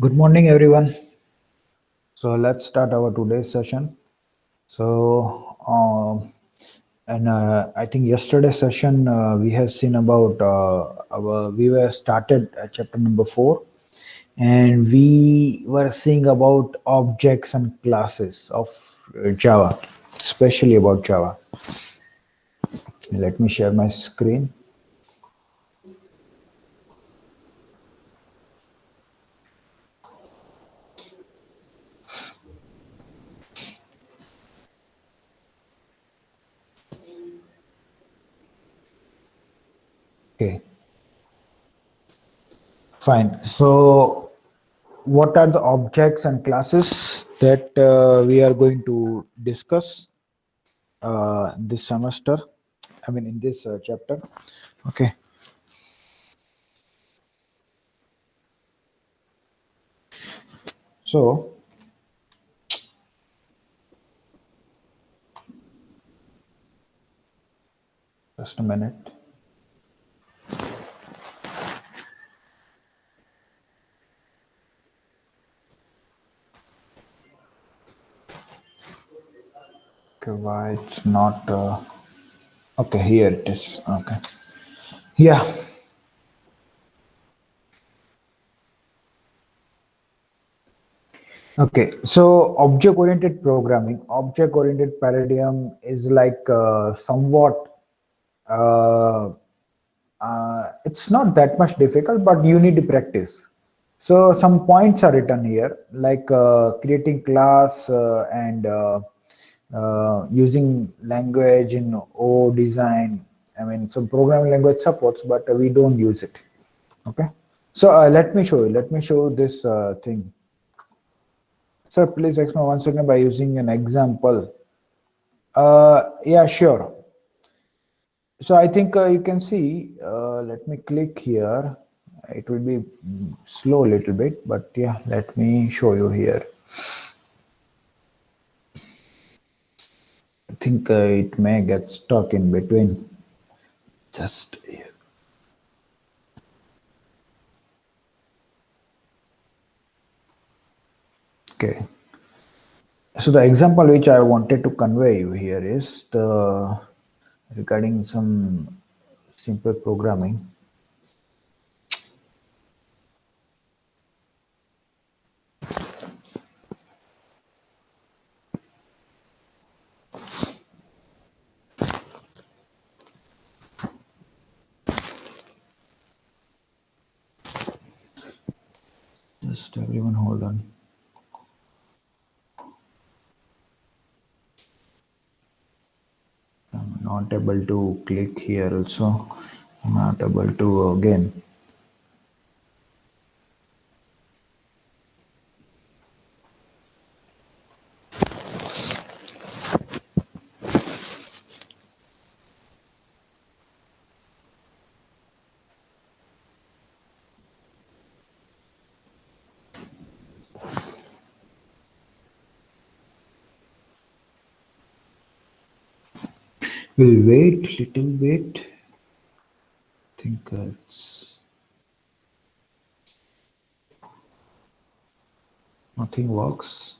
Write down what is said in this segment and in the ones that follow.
Good morning, everyone. So let's start our today's session. So, I think yesterday's session we have seen about we were started at chapter number 4, and we were seeing about objects and classes of Java, especially about Java. Let me share my screen. Okay, fine. So what are the objects and classes that we are going to discuss this semester? I mean, in this chapter. Okay. So, just a minute. Okay, why it's not? Okay, here it is. Okay. Yeah. Okay. So, object-oriented programming, object-oriented paradigm is like somewhat. Uh, it's not that much difficult, but you need to practice. So some points are written here, like creating class and using language in O design. I mean, some programming language supports, but we don't use it. Okay. So let me show you. Let me show this thing. Sir, please explain once again by using an example. Yeah, sure. So I think you can see, let me click here. It will be slow a little bit, but yeah, let me show you here. I think it may get stuck in between. Just here. Okay. So the example which I wanted to convey you here is the regarding some simple programming. Just everyone hold on. I'm not able to click here also. I'm not able to again. We'll wait little bit. I think it's nothing works.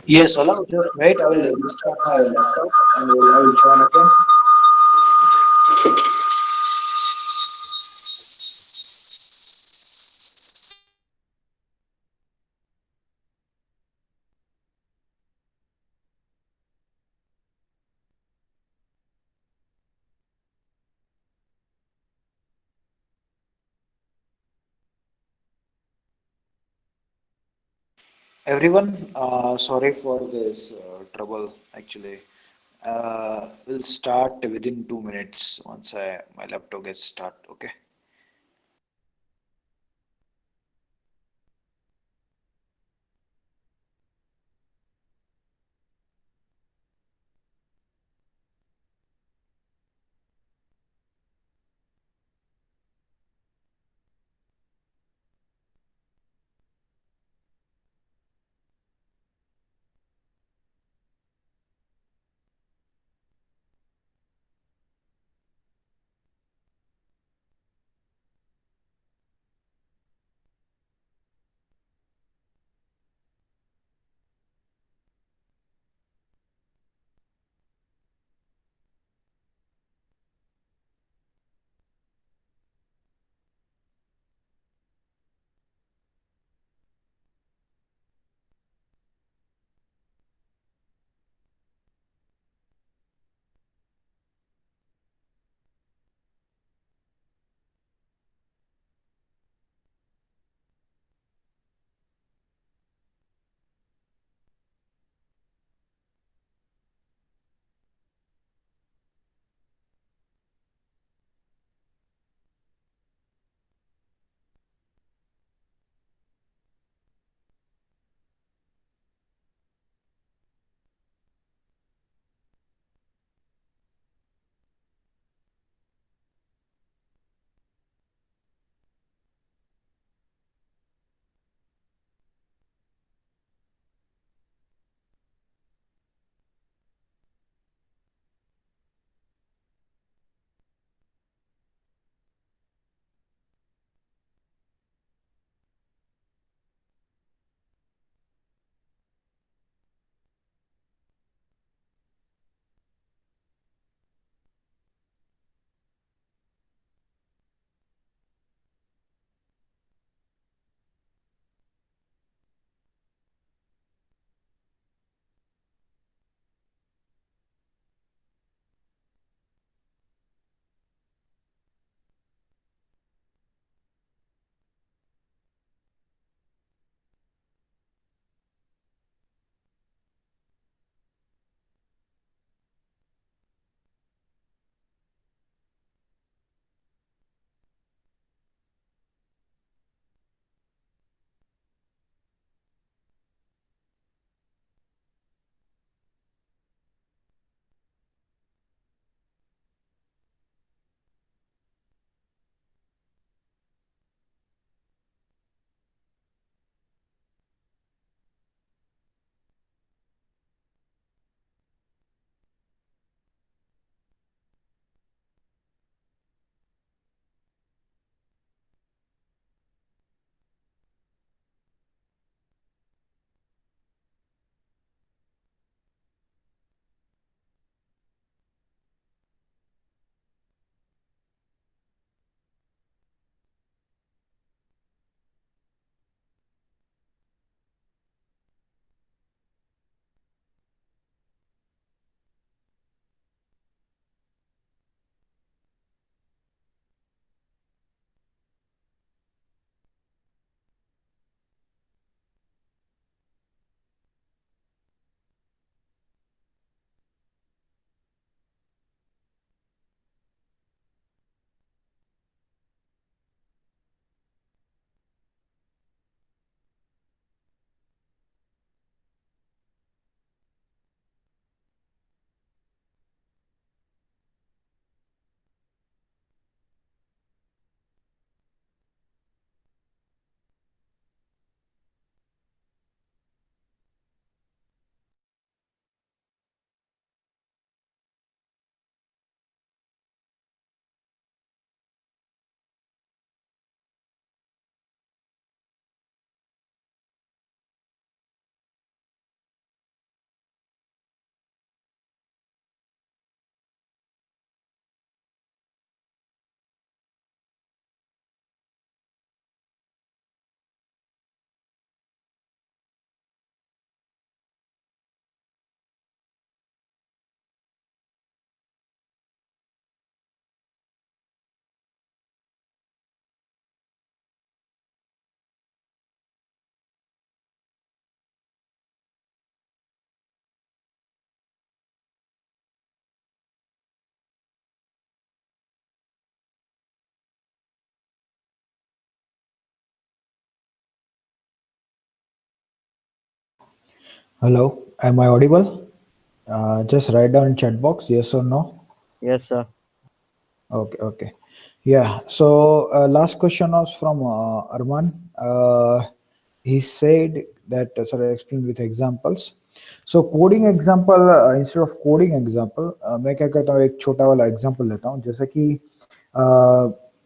Yes, hello. Just wait. I will restart my laptop and I will join again. Everyone, sorry for this trouble. Actually, we'll start within 2 minutes once my laptop gets start. Okay. Hello, am I audible? Just write down in chat box yes or no. Yes, sir. Okay, okay. Yeah. So last question was from Arman. He said that sorry, I explain with examples. So coding example instead of coding example मैं क्या करता हूँ एक छोटा वाला example लेता हूँ जैसे कि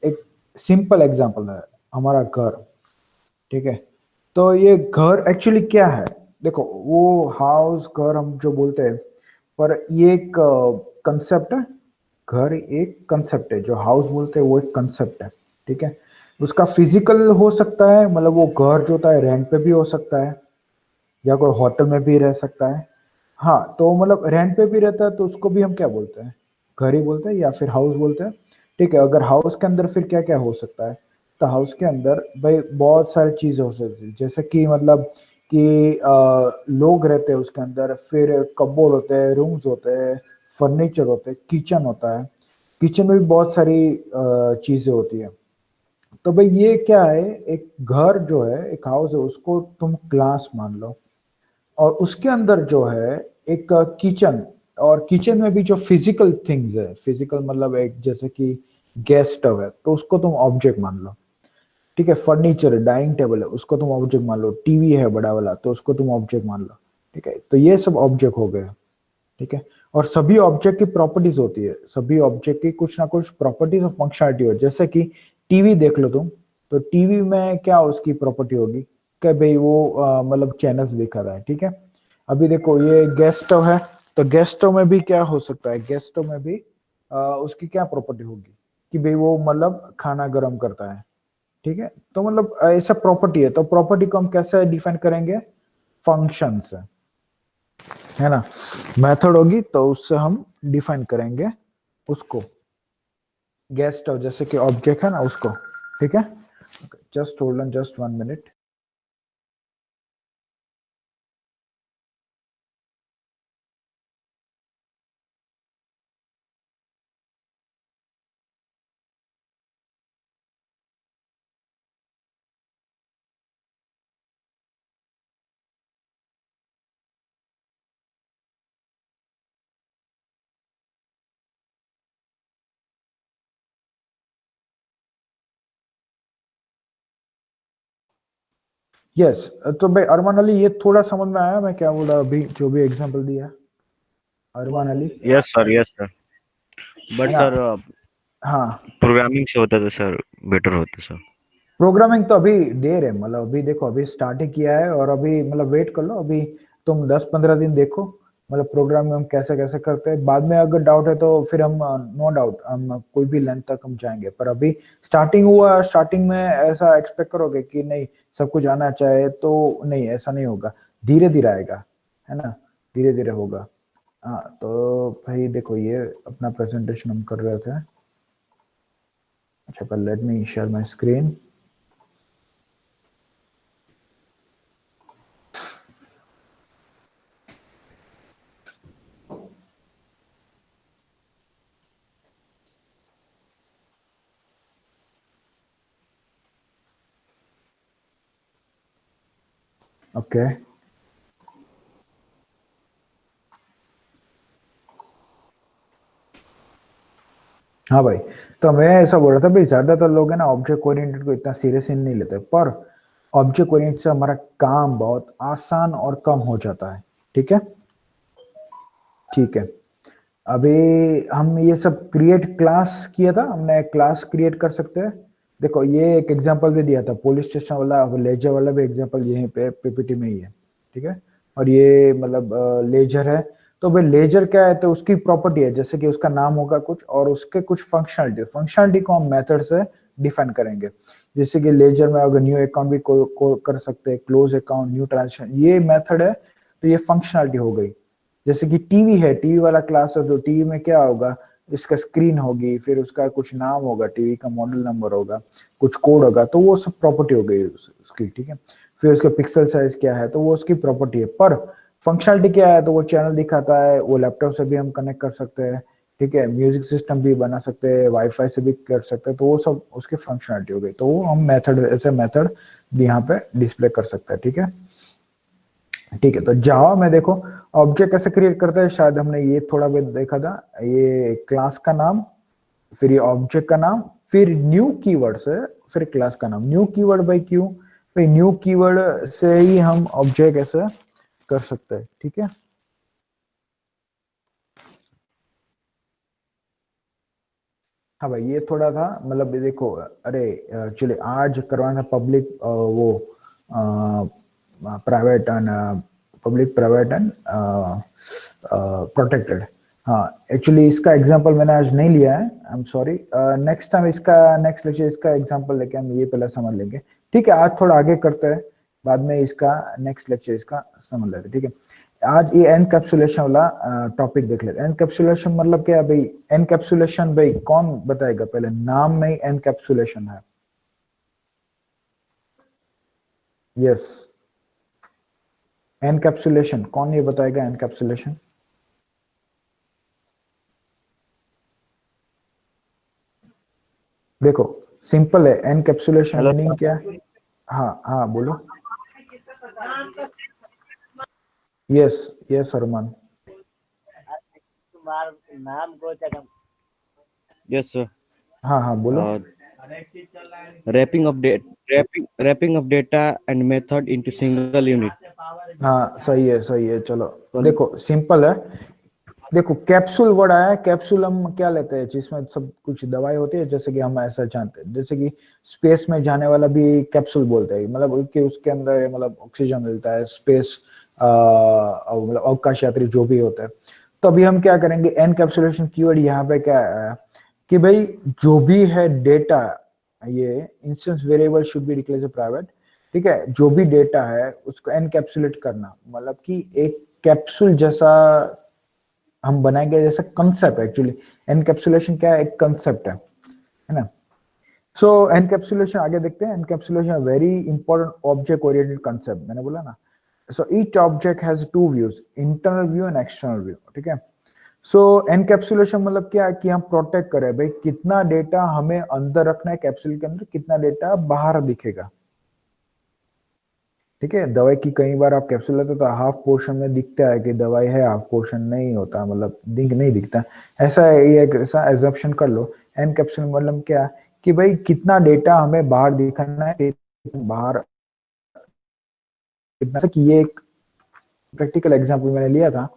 एक सिंपल एग्जांपल है हमारा घर ठीक है तो ये घर एक्चुअली क्या है देखो वो हाउस घर हम जो बोलते हैं पर ये एक कंसेप्ट है घर एक कंसेप्ट है जो हाउस बोलते हैं वो एक कंसेप्ट है ठीक है उसका फिजिकल हो सकता है मतलब वो घर जो होता है रेंट पे भी हो सकता है या कोई होटल में भी रह सकता है हाँ तो मतलब रेंट पे भी रहता है तो उसको भी हम क्या बोलते हैं घर ही बोलते हैं या फिर हाउस बोलते हैं ठीक है अगर हाउस के अंदर फिर क्या क्या हो सकता है तो हाउस के अंदर भाई बहुत सारी चीजें हो सकती है जैसे कि मतलब कि लोग रहते हैं उसके अंदर फिर कबोर्ड होते हैं रूम्स होते हैं फर्नीचर होते हैं किचन होता है किचन में भी बहुत सारी चीजें होती है तो भाई ये क्या है एक घर जो है एक हाउस है उसको तुम क्लास मान लो और उसके अंदर जो है एक किचन और किचन में भी जो फिजिकल थिंग्स है फिजिकल मतलब एक जैसे कि गैस स्टव है तो उसको तुम ऑब्जेक्ट मान लो ठीक है फर्नीचर है डाइनिंग टेबल है उसको तुम ऑब्जेक्ट मान लो टीवी है बड़ा वाला तो उसको तुम ऑब्जेक्ट मान लो ठीक है तो ये सब ऑब्जेक्ट हो गए ठीक है और सभी ऑब्जेक्ट की प्रॉपर्टीज होती है सभी ऑब्जेक्ट की कुछ ना कुछ प्रॉपर्टीज और फंक्शनलिटी हो जैसे कि टीवी देख लो तुम तो टीवी में क्या उसकी प्रॉपर्टी होगी कि भाई वो मतलब चैनल्स दिखा रहा है ठीक है अभी देखो ये गैस स्टव है तो गैस स्टव में भी क्या हो सकता है गैस स्टव में भी उसकी क्या प्रॉपर्टी होगी कि भाई वो मतलब खाना गर्म करता है ठीक है तो मतलब ऐसा प्रॉपर्टी है तो प्रॉपर्टी को हम कैसे डिफाइन करेंगे फंक्शन से है ना मेथड होगी तो उससे हम डिफाइन करेंगे उसको गैस स्टव जैसे कि ऑब्जेक्ट है ना उसको ठीक है just hold on just 1 minute yes तो भाई अरमान अली ये थोड़ा समझ में आया मैं क्या बोल रहा अभी जो भी एग्जांपल दिया Arman Ali yes sir, yes sir. है बट ना सर, हाँ प्रोग्रामिंग से होता तो सर बेटर होता सर। प्रोग्रामिंग तो अभी देर है मतलब अभी देखो अभी स्टार्टिंग किया है और अभी मतलब वेट कर लो अभी तुम 10-15 दिन देखो मतलब प्रोग्राम में हम कैसे कैसे करते हैं बाद में अगर डाउट है तो फिर हम नो डाउट हम कोई भी लेंथ तक हम जाएंगे पर अभी स्टार्टिंग हुआ स्टार्टिंग में ऐसा एक्सपेक्ट करोगे कि नहीं सब कुछ आना चाहिए तो नहीं ऐसा नहीं होगा धीरे धीरे आएगा है ना धीरे धीरे होगा हाँ तो भाई देखो ये अपना प्रेजेंटेशन हम कर रहे थे अच्छा पर let me share my screen okay हाँ भाई तो मैं ऐसा बोल रहा था भाई ज्यादातर लोग है ना ऑब्जेक्ट ओरिएंटेड को इतना सीरियस नहीं लेते पर ऑब्जेक्ट ओरिएंटेड से हमारा काम बहुत आसान और कम हो जाता है ठीक है ठीक है अभी हम ये सब क्रिएट क्लास किया था हमने क्लास क्रिएट कर सकते हैं देखो ये एक एग्जांपल भी दिया था पुलिस स्टेशन वाला लेजर वाला भी एग्जांपल यहीं पे पीपीटी में ही है ठीक है और ये मतलब लेजर है तो भाई लेजर क्या है तो उसकी प्रॉपर्टी है जैसे कि उसका नाम होगा कुछ और उसके कुछ फंक्शनलिटी फंक्शनलिटी को हम मेथड से डिफाइन करेंगे जैसे कि लेजर में अगर न्यू अकाउंट भी को कर सकते हैं क्लोज अकाउंट न्यू ट्रांजेक्शन ये मेथड है तो ये फंक्शनलिटी हो गई जैसे कि टीवी है टीवी वाला क्लास है तो टीवी में क्या होगा इसका स्क्रीन होगी फिर उसका कुछ नाम होगा टीवी का मॉडल नंबर होगा कुछ कोड होगा तो वो सब प्रॉपर्टी हो गई उसकी ठीक है फिर उसका पिक्सल साइज क्या है तो वो उसकी प्रॉपर्टी है पर फंक्शनलिटी क्या है तो वो चैनल दिखाता है वो लैपटॉप से भी हम कनेक्ट कर सकते हैं ठीक है म्यूजिक सिस्टम भी बना सकते हैं वाईफाई से भी कर सकते हैं तो वो सब उसकी फंक्शनलिटी हो गई तो वो हम मेथड ऐसे मेथड यहाँ पे डिस्प्ले कर सकते हैं ठीक है ठीक है, तो जावा में देखो ऑब्जेक्ट कैसे क्रिएट करते हैं, शायद हमने ये थोड़ा बहुत देखा था। ये क्लास का नाम, फिर ये ऑब्जेक्ट का नाम, फिर न्यू कीवर्ड से फिर क्लास का नाम। न्यू कीवर्ड बाय क्यों? भाई न्यू कीवर्ड से ही हम ऑब्जेक्ट ऐसे कर सकते हैं। ठीक है, हाँ भाई ये थोड़ा था, मतलब ये देखो, अरे चलिए आज करवाना था पब्लिक वो private and public private and protected. हाँ एक्चुअली इसका एग्जांपल मैंने आज नहीं लिया है, I am sorry. Next time इसका, नेक्स्ट लेक्चर इसका एग्जांपल लेके हम ये पहले समझ लेंगे। ठीक है, आज थोड़ा आगे करते हैं, बाद में इसका नेक्स्ट लेक्चर इसका समझ लेते हैं। ठीक है, आज ये एनकैप्सुलेशन वाला टॉपिक देख लेते हैं। एनकैप्सुलेशन मतलब क्या है भाई? एनकैप्सुलेशन भाई कौन बताएगा? पहले नाम में ही एनकैप्सुलेशन है। यस, एनकैप्सुलेशन कौन ये बताएगा? एनकैप्सुलेशन देखो सिंपल है, एनकैप्सुलेशन हेलो मीनिंग सर। क्या है? हाँ हाँ बोलो। Yes yes Arman. Yes sir. हाँ हाँ बोलो। Wrapping of data and method into single unit. हाँ सही है सही है, चलो देखो सिंपल है। देखो कैप्सूल वर्ड आया है, कैप्सूल हम क्या लेते हैं जिसमें सब कुछ दवाई होती है, जैसे कि हम ऐसा जानते हैं, जैसे कि स्पेस में जाने वाला भी कैप्सूल बोलते हैं, मतलब कि उसके अंदर मतलब ऑक्सीजन मिलता है, स्पेस मतलब अवकाश यात्री जो भी होता है। तो अभी हम क्या करेंगे, एनकैप्सुलेशन कीवर्ड यहाँ पे क्या है कि भाई जो भी है डेटा, ये instance variable should be declared private. ठीक है, जो भी डेटा है उसको एनकैप्सुलेट करना, मतलब कि एक कैप्सूल जैसा हम बनाएंगे, जैसा कंसेप्ट। एक्चुअली एनकैप्सुलेशन क्या है? एक कंसेप्ट है ना। सो एनकैप्सुलेशन आगे देखते हैं। Encapsulation very important object oriented concept, मैंने बोला ना। So each object has to views, internal view and external view. ठीक है, सो एनकैप्सुलेशन मतलब क्या है कि हम प्रोटेक्ट करें भाई, कितना डेटा हमें अंदर रखना है कैप्सूल के अंदर, कितना डेटा बाहर दिखेगा। ठीक है, दवाई की कई बार आप कैप्सूल लेते तो हाफ पोर्शन में दिखता है कि दवाई है, हाफ पोर्शन नहीं होता, मतलब दिख नहीं दिखता। ऐसा ये एक ऐसा एजम्पशन कर लो। एनकैप्सूल मतलब क्या कि भाई कितना डेटा हमें बाहर दिखाना है, बाहर कितना, कि ये एक प्रैक्टिकल एग्जांपल मैंने लिया था।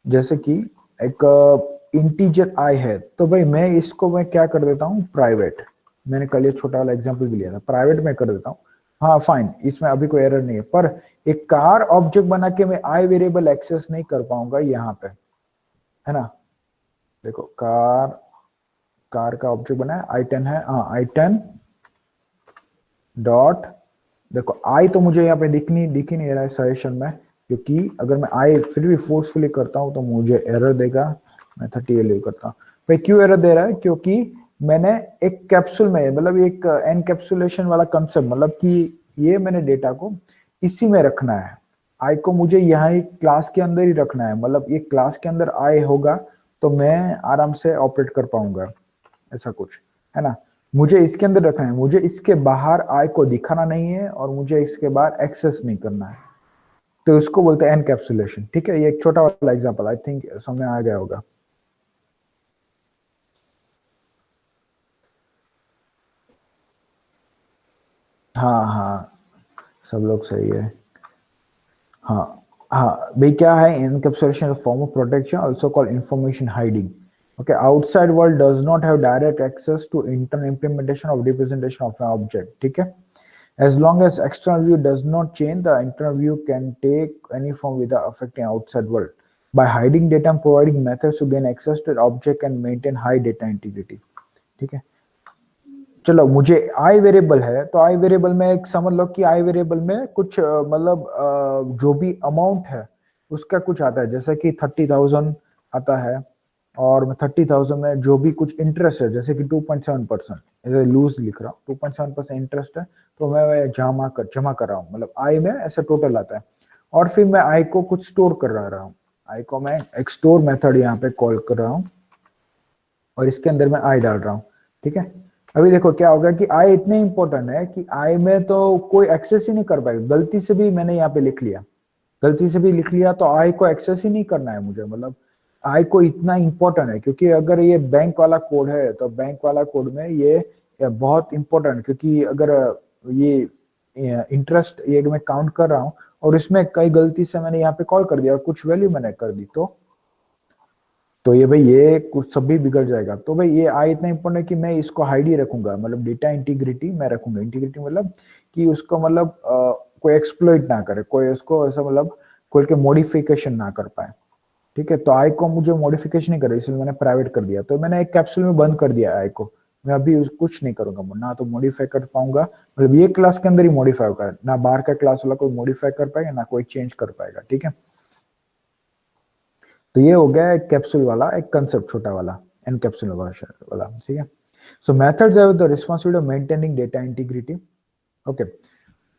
जैसे कि एक इंटीजर आई है, तो भाई मैं इसको मैं क्या कर देता हूँ प्राइवेट। मैंने कल ये छोटा वाला एग्जांपल भी लिया था, प्राइवेट में कर देता हूँ। हाँ फाइन, इसमें अभी कोई एरर नहीं है, पर एक कार ऑब्जेक्ट बना के मैं आई वेरिएबल एक्सेस नहीं कर पाऊंगा यहाँ पे, है ना। देखो कार, कार का ऑब्जेक्ट बना है i10 है, हाँ i10 डॉट, देखो आई तो मुझे यहाँ पे दिख ही नहीं रहा है सजेशन में, क्योंकि अगर मैं आई फिर भी फोर्सफुली करता हूँ तो मुझे एरर देगा। मैं 30 वैल्यू करता हूँ भाई, क्यों एरर दे रहा है? क्योंकि मैंने एक कैप्सूल में, मतलब एक एनकैप्सुलेशन वाला कंसेप्ट, मतलब कि ये मैंने डेटा को इसी में रखना है। आई को मुझे यहाँ ही क्लास के अंदर ही रखना है, मतलब ये क्लास के अंदर आई होगा तो मैं आराम से ऑपरेट कर पाऊंगा, ऐसा कुछ है ना। मुझे इसके अंदर रखना है, मुझे इसके बाहर आई को दिखाना नहीं है, और मुझे इसके बाहर एक्सेस नहीं करना है, तो इसको बोलते हैं एनकैप्सुलेशन। ठीक है, ये एक छोटा वाला एग्जांपल, आई थिंक समझ में आ गया होगा। हाँ हाँ, सब लोग सही है। हाँ हाँ भाई, क्या है encapsulation? Form of protection, also called information hiding. Okay, outside world does not have direct access to internal implementation of representation of an object. ठीक है, as long as external view does not change, the internal view can take any form without affecting outside world. By hiding data and providing methods to gain access to the object and maintain high data integrity. ठीक है, चलो मुझे I variable है, तो I variable में एक समझ लो कि आई वेरिएबल में कुछ मतलब जो भी अमाउंट है उसका कुछ आता है, जैसे कि 30,000 आता है, और मैं 30,000 में जो भी कुछ इंटरेस्ट है, जैसे कि 2.7%, ऐसे लूज लिख रहा हूँ, 2.7% इंटरेस्ट है, तो मैं जमा कर रहा हूँ, मतलब आई में ऐसा टोटल आता है। और फिर मैं आई को कुछ स्टोर कर रहा हूँ, आई को मैं एक स्टोर मेथड यहाँ पे कॉल कर रहा हूँ, और इसके अंदर मैं आई डाल रहा हूँ। ठीक है, अभी देखो क्या होगा कि आई इतने इंपॉर्टेंट है कि आई में तो कोई एक्सेस ही नहीं कर पाएगा, गलती से भी मैंने यहाँ पे लिख लिया, गलती से भी लिख लिया तो आई को एक्सेस ही नहीं करना है मुझे, मतलब आई को इतना इंपॉर्टेंट है, क्योंकि अगर ये बैंक वाला कोड है तो बैंक वाला कोड में ये बहुत इंपॉर्टेंट, क्योंकि अगर ये इंटरेस्ट ये मैं काउंट कर रहा हूँ और इसमें कई गलती से मैंने यहाँ पे कॉल कर दिया और कुछ वैल्यू मैंने कर दी, तो ये भाई ये कुछ सब भी बिगड़ जाएगा। तो भाई ये आई इतना इंपॉर्टेंट है कि मैं इसको हाइड ही रखूंगा, मतलब डेटा इंटीग्रिटी मैं रखूंगा। इंटीग्रिटी मतलब कि उसको मतलब कोई एक्सप्लॉइट ना करे, कोई उसको ऐसा मतलब कोई के मॉडिफिकेशन ना कर पाए। ठीक है, तो आई को मुझे मॉडिफिकेशन नहीं करे, इसलिए मैंने प्राइवेट कर दिया। तो मैंने एक कैप्सूल में बंद कर दिया आई को, मैं अभी कुछ नहीं करूंगा, ना तो मॉडिफाई कर पाऊंगा, मतलब ये क्लास के अंदर ही मॉडिफाई होगा, ना बाहर का क्लास वाला कोई मॉडिफाई कर पाएगा ना कोई चेंज कर पाएगा। ठीक है, तो ये हो गया एक कैप्सूल वाला एक कंसेप्ट छोटा वाला एनकैप्सुल वाला। ठीक है, सो methods have the responsibility of maintaining data integrity. Okay,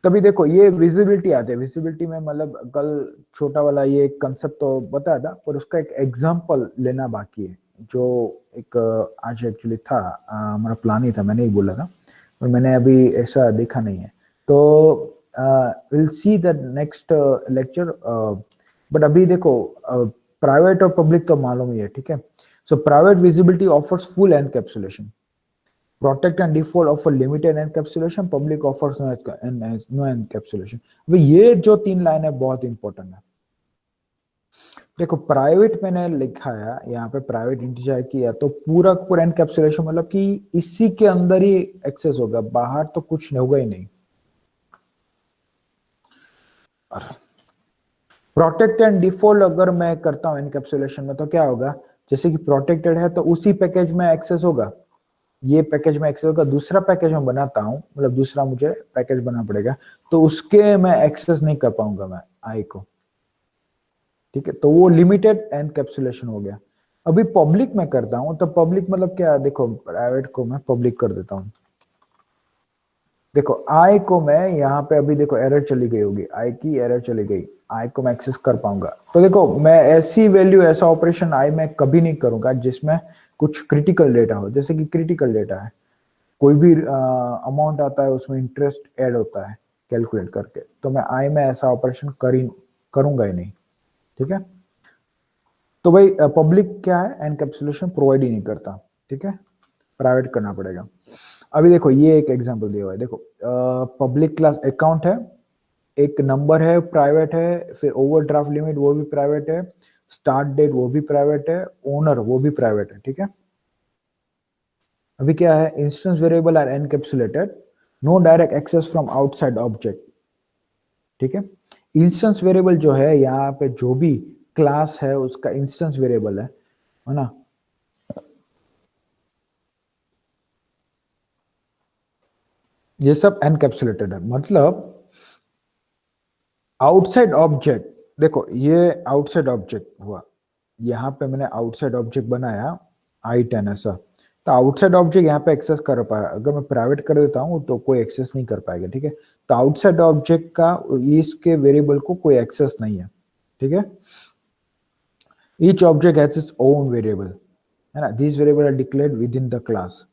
तभी देखो ये विजिबिलिटी आते हैं। विजिबिलिटी में मतलब कल छोटा वाला ये कंसेप्ट तो बताया था, पर उसका एक एग्जांपल लेना बाकी है, जो एक आज एक्चुअली था, हमारा प्लान ही था, मैंने ही बोला था, पर मैंने अभी ऐसा देखा नहीं है। तो will see the next lecture. But अभी देखो प्राइवेट और पब्लिक तो मालूम ही है। ठीक है, so private visibility offers full encapsulation, protect and default offer limited encapsulation, public offers no encapsulation। अभी ये जो तीन लाइन है बहुत इंपॉर्टेंट है। देखो प्राइवेट मैंने लिखा है यहाँ पे, प्राइवेट इंटीजर किया तो पूरा पूरा एनकैप्सुलेशन मतलब कि इसी के अंदर ही एक्सेस होगा, बाहर तो कुछ होगा ही नहीं। प्रोटेक्ट एंड डिफॉल्ट अगर मैं करता हूँ एनकैप्सुलेशन में तो क्या होगा, जैसे कि प्रोटेक्टेड है तो उसी पैकेज में एक्सेस होगा, ये पैकेज में एक्सेस होगा। दूसरा पैकेज मैं बनाता हूँ, मतलब दूसरा मुझे पैकेज बनाना पड़ेगा, तो उसके मैं एक्सेस नहीं कर पाऊंगा मैं आई को। ठीक है, तो वो लिमिटेड एनकैप्सुलेशन हो गया। अभी पब्लिक में करता हूँ तो पब्लिक मतलब क्या, देखो प्राइवेट को मैं पब्लिक कर देता हूँ। देखो आई को मैं यहाँ पे अभी देखो एरर चली गई होगी, आई की एरर चली गई, आई को मैं एक्सेस कर पाऊंगा। तो देखो मैं ऐसी वैल्यू ऐसा ऑपरेशन आई में कभी नहीं करूंगा जिसमें कुछ क्रिटिकल डेटा हो। जैसे कि क्रिटिकल डेटा है, कोई भी अमाउंट आता है उसमें इंटरेस्ट ऐड होता है कैलकुलेट करके, तो मैं आई में ऐसा ऑपरेशन करूंगा ही नहीं। ठीक है, तो भाई पब्लिक क्या है, एनकैप्सुलेशन प्रोवाइड ही नहीं करता। ठीक है, प्राइवेट करना पड़ेगा। अभी देखो ये एक एग्जांपल दिया हुआ है, देखो पब्लिक क्लास अकाउंट है, एक नंबर है प्राइवेट है, फिर ओवरड्राफ्ट लिमिट वो भी प्राइवेट है, स्टार्ट डेट वो भी प्राइवेट है, ओनर वो भी प्राइवेट है। ठीक है, अभी क्या है, instance variable are encapsulated, no direct access from outside object. ठीक है, इंस्टेंस वेरिएबल जो है यहाँ पे जो भी क्लास है उसका इंस्टेंस वेरिएबल है ना, ये सब एनकैप्सुलेटेड है। मतलब आउटसाइड ऑब्जेक्ट, देखो ये आउटसाइड ऑब्जेक्ट हुआ, यहाँ पे मैंने आउटसाइड ऑब्जेक्ट बनाया i10 ऐसा, तो आउटसाइड ऑब्जेक्ट यहाँ पे एक्सेस कर पाया, अगर मैं प्राइवेट कर देता हूँ तो कोई एक्सेस नहीं कर पाएगा। ठीक है, तो आउटसाइड ऑब्जेक्ट का इसके वेरिएबल को कोई एक्सेस नहीं है। ठीक है, each object has its own variable, है ना, this variable are declared within the class.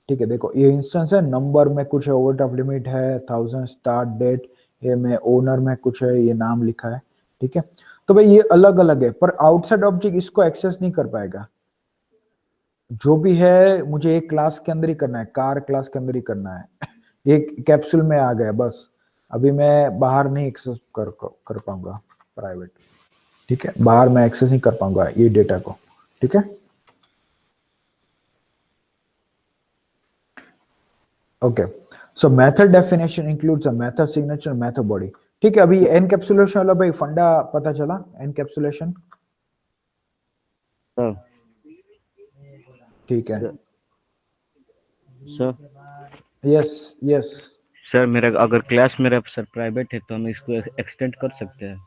ठीक है, देखो ये इंस्टेंस है, नंबर में कुछ है, ओवरड्राफ्ट लिमिट है 1000, स्टार्ट डेट, ये में ओनर में कुछ है, ये नाम लिखा है। ठीक है, तो भाई ये अलग अलग है, पर आउटसाइड ऑब्जेक्ट इसको एक्सेस नहीं कर पाएगा। जो भी है मुझे एक क्लास के अंदर ही करना है, कार क्लास के अंदर ही करना है। एक कैप्सूल में आ गया बस, अभी मैं बाहर नहीं एक्सेस कर पाऊंगा प्राइवेट। ठीक है, बाहर मैं एक्सेस नहीं कर पाऊंगा ये डेटा को। ठीक है, okay, so method definition includes a method signature, method body. ठीक है, अभी एनकैप्सुलेशन वाला भाई फंडा पता चला, एनकैप्सुलेशन। सर ठीक है, सर यस यस, सर मेरा अगर क्लास मेरा सर प्राइवेट है तो हम इसको एक्सटेंड कर सकते हैं?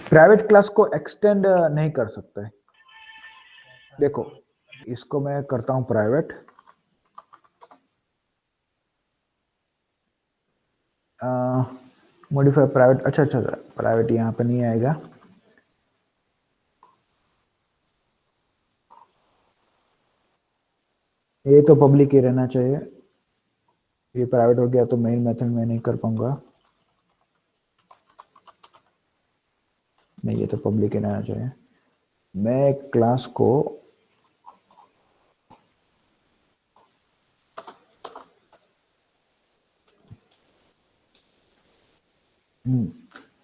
प्राइवेट क्लास को एक्सटेंड नहीं कर सकते। देखो इसको मैं करता हूं प्राइवेट, मॉडिफाई प्राइवेट, अच्छा अच्छा, प्राइवेट यहाँ पे नहीं आएगा, ये तो पब्लिक ही रहना चाहिए। ये प्राइवेट हो गया तो मेन मेथड में नहीं कर पाऊंगा। नहीं, ये तो पब्लिक ही रहना चाहिए। मैं क्लास को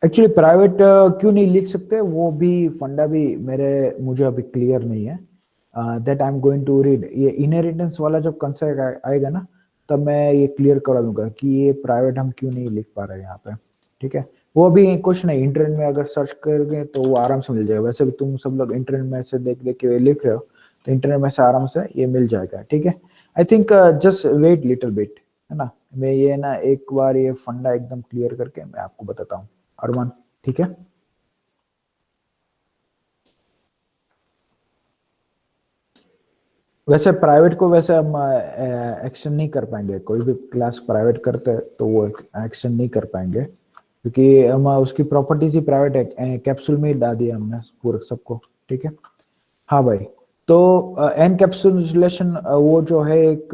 एक्चुअली प्राइवेट क्यों नहीं लिख सकते, वो भी फंडा भी मुझे अभी क्लियर नहीं है। That I am going to read. ये इनहेरिटेंस वाला जब कंसेप्ट आएगा ना, तब मैं ये क्लियर करा दूंगा कि ये प्राइवेट हम क्यों नहीं लिख पा रहे हैं यहाँ पे। ठीक है, वो भी कुछ नहीं, इंटरनेट में अगर सर्च करोगे तो वो आराम से मिल जाएगा। वैसे भी तुम सब लोग इंटरनेट में से देख देख के लिख रहे हो, तो इंटरनेट में से आराम से ये मिल जाएगा। ठीक है, I think just wait little bit, है ना। मैं ये ना एक बार ये फंडा एकदम क्लियर करके मैं आपको बताता हूँ अरमान। ठीक है, वैसे प्राइवेट को वैसे हम एक्सटेंड नहीं कर पाएंगे। कोई भी क्लास प्राइवेट करते हैं तो वो एक्सटेंड नहीं कर पाएंगे, क्योंकि हम उसकी प्रॉपर्टीज ही प्राइवेट है, कैप्सूल में ही डाल दिया हमने पूरे सबको। ठीक है, हाँ भाई। तो एनकैप्सुलेशन वो जो है एक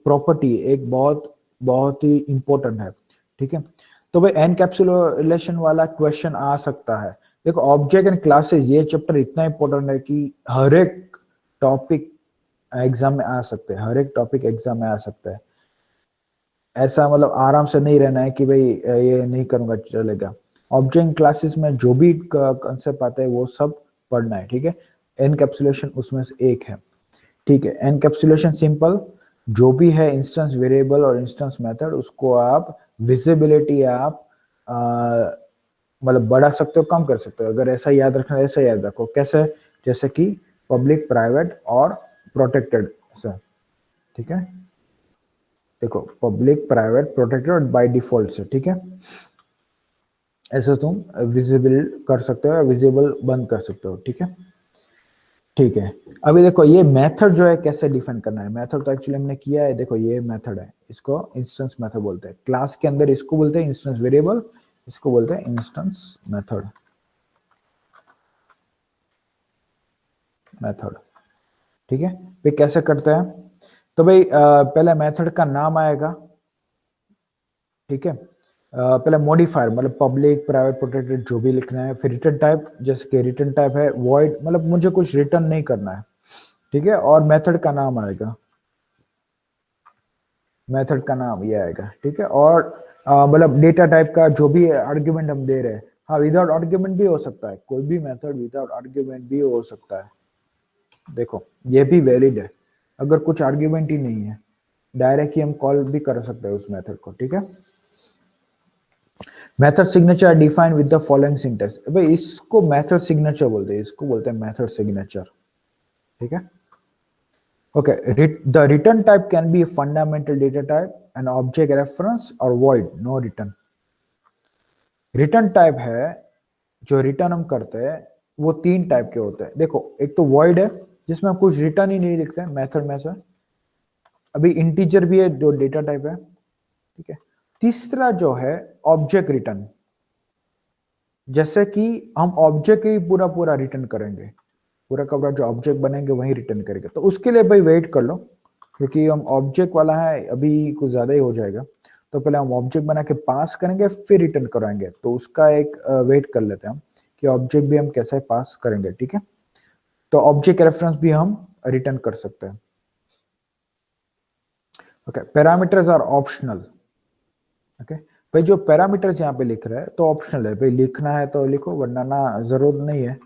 प्रॉपर्टी, एक बहुत बहुत ही इंपॉर्टेंट है। ठीक है, तो भाई एनकैप्सुलेशन वाला क्वेश्चन आ सकता है। देखो, ऑब्जेक्ट एंड क्लासेस ये चैप्टर इतना इंपॉर्टेंट है कि हर एक टॉपिक एग्जाम में आ सकते हैं, हर एक टॉपिक एग्जाम में आ सकता है। ऐसा मतलब आराम से नहीं रहना है कि भाई ये नहीं करूंगा चलेगा। ऑब्जेक्ट क्लासेस में जो भी कंसेप्ट आता है वो सब पढ़ना है। ठीक है, एनकैप्सुलेशन उसमें से एक है। ठीक है, एनकैप्सुलेशन सिंपल, जो भी है इंस्टेंस वेरिएबल और इंस्टेंस मेथड, उसको आप विजिबिलिटी आप मतलब बढ़ा सकते हो, कम कर सकते हो। अगर ऐसा याद रखना है, ऐसा याद रखो। कैसे? जैसे कि पब्लिक, प्राइवेट और प्रोटेक्टेड ऐसा। ठीक है, देखो public, private, protected by default से। ठीक है, ऐसे तुम विजिबल कर सकते हो या विजिबल बंद कर सकते हो। ठीक है, ठीक है। अभी देखो ये मेथड जो है कैसे डिफाइन करना है। मेथड तो एक्चुअली हमने किया है, देखो ये मेथड है, इसको इंस्टेंस मेथड बोलते हैं। क्लास के अंदर इसको बोलते हैं इंस्टेंस वेरिएबल, इसको बोलते हैं इंस्टेंस मेथड। मेथड, ठीक है। भाई कैसे करते हैं? तो भाई पहले मेथड का नाम आएगा। ठीक है, पहले मॉडिफायर मतलब पब्लिक, प्राइवेट, प्रोटेक्टेड जो भी लिखना है। फिर रिटर्न टाइप, जैसे कि रिटर्न टाइप है वॉइड, मतलब मुझे कुछ रिटर्न नहीं करना है। ठीक है, और मेथड का नाम आएगा, मेथड का नाम ये आएगा। ठीक है, और मतलब डेटा टाइप का जो भी आर्ग्यूमेंट हम दे रहे हैं। हाँ, विदाउट आर्ग्यूमेंट भी हो सकता है, कोई भी मेथड विदाउट आर्ग्यूमेंट भी हो सकता है। देखो ये भी वैलिड है, अगर कुछ आर्ग्यूमेंट ही नहीं है, डायरेक्ट ही हम कॉल भी कर सकते हैं उस मेथड को। ठीक है, method signature are defined with the following syntax. भाई इसको मेथड सिग्नेचर बोलते हैं, इसको बोलते हैं मेथड सिग्नेचर। ठीक है, okay, the return type can be a fundamental data type, an object reference or void, no return। Return type है, जो रिटर्न हम करते हैं वो तीन टाइप के होते हैं। देखो, एक तो void है जिसमें हम कुछ रिटर्न ही नहीं लिखते हैं मेथड में से। अभी इंटीजर भी है जो डेटा टाइप है। ठीक है, तीसरा जो है ऑब्जेक्ट रिटर्न, जैसे कि हम ऑब्जेक्ट ही पूरा पूरा रिटर्न करेंगे, पूरा का पूरा जो ऑब्जेक्ट बनेंगे वही रिटर्न करेंगे। तो उसके लिए भाई वेट कर लो, क्योंकि हम ऑब्जेक्ट वाला है अभी कुछ ज्यादा ही हो जाएगा। तो पहले हम ऑब्जेक्ट बना के पास करेंगे, फिर रिटर्न कराएंगे। तो उसका एक वेट कर लेते हैं हम कि ऑब्जेक्ट भी हम कैसे पास करेंगे। ठीक है, तो ऑब्जेक्ट रेफरेंस भी हम रिटर्न कर सकते हैं। Okay, parameters are optional. Okay भाई, जो पैरामीटर्स यहाँ पे लिख रहे हैं तो ऑप्शनल है भाई, लिखना है तो लिखो, वरना ना जरूरत नहीं है।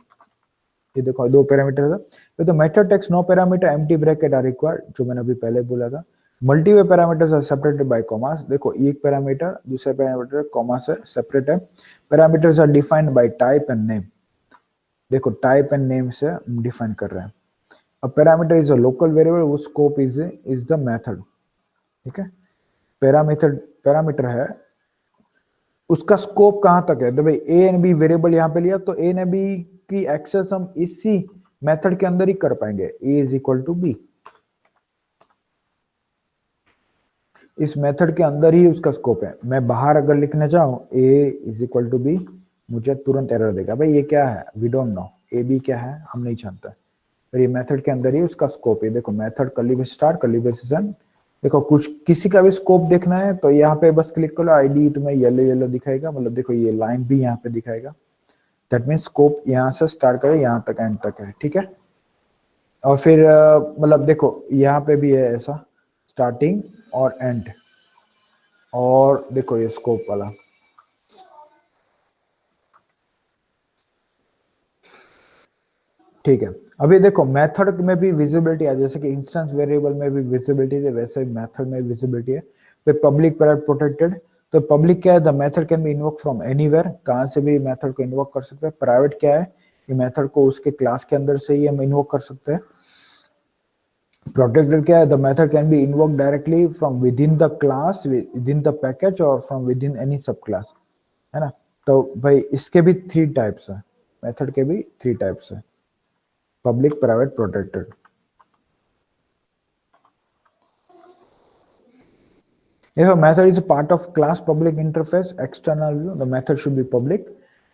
ये देखो दो पैरामीटर है, ये तो method takes no parameter empty bracket are required, जो मैंने अभी पहले बोला था। Multiple parameters are separated by commas. देखो एक पैरामीटर दूसरे पैरामीटर कॉमा से सेपरेट है। Parameters are defined by type and name. देखो टाइप एंड नेम से डिफाइन कर रहे हैं। A parameter is a local variable, वो स्कोप इज द मेथड। ठीक है, पैरामीटर पैरामीटर है, उसका स्कोप कहां तक है। तो भाई ए एंड बी वेरिएबल यहाँ पे लिया, तो ए एंड बी की एक्सेस हम इसी मेथड के अंदर ही कर पाएंगे। ए इज इक्वल टू बी, इस मेथड के अंदर ही उसका स्कोप है। मैं बाहर अगर लिखने चाहूँ A is equal to B, मुझे तुरंत एरर देगा, भाई ये क्या है, we don't know, A B क्या है हम नहीं जानते। पर ये मेथड के अंदर ही उसका स्कोप है। देखो method curly bracket start curly bracket and. देखो कुछ किसी का भी स्कोप देखना है तो यहाँ पे बस क्लिक करो, आईडी तुम्हें येलो येलो दिखाएगा, मतलब देखो ये लाइन भी यहाँ पे दिखाएगा। दैट मीन्स स्कोप यहाँ से स्टार्ट करे यहाँ तक एंड तक है, ठीक है। और फिर मतलब देखो यहाँ पे भी है ऐसा स्टार्टिंग और एंड, और देखो ये स्कोप वाला, ठीक है। अभी देखो मेथड में भी विजिबिलिटी है, जैसे कि इंस्टेंस वेरिएबल में भी विजिबिलिटी है, वैसे ही मेथड में विजिबिलिटी है। फिर पब्लिक प्राइवेट प्रोटेक्टेड, तो पब्लिक क्या है, the method can be invoke from anywhere, कहां से भी मेथड को इन्वोक कर सकते हैं। प्राइवेट क्या है, ये मेथड को उसके क्लास के अंदर से ही हम इन्वोक कर सकते हैं। प्रोटेक्टेड क्या है, the method can be invoke directly from with in the class, with in the package और फ्रॉम विद इन एनी सब क्लास, है ना। तो भाई इसके भी 3 टाइप्स है, मेथड के भी 3 टाइप्स है, public private protected. If a method is a part of class public interface external view, the method should be public.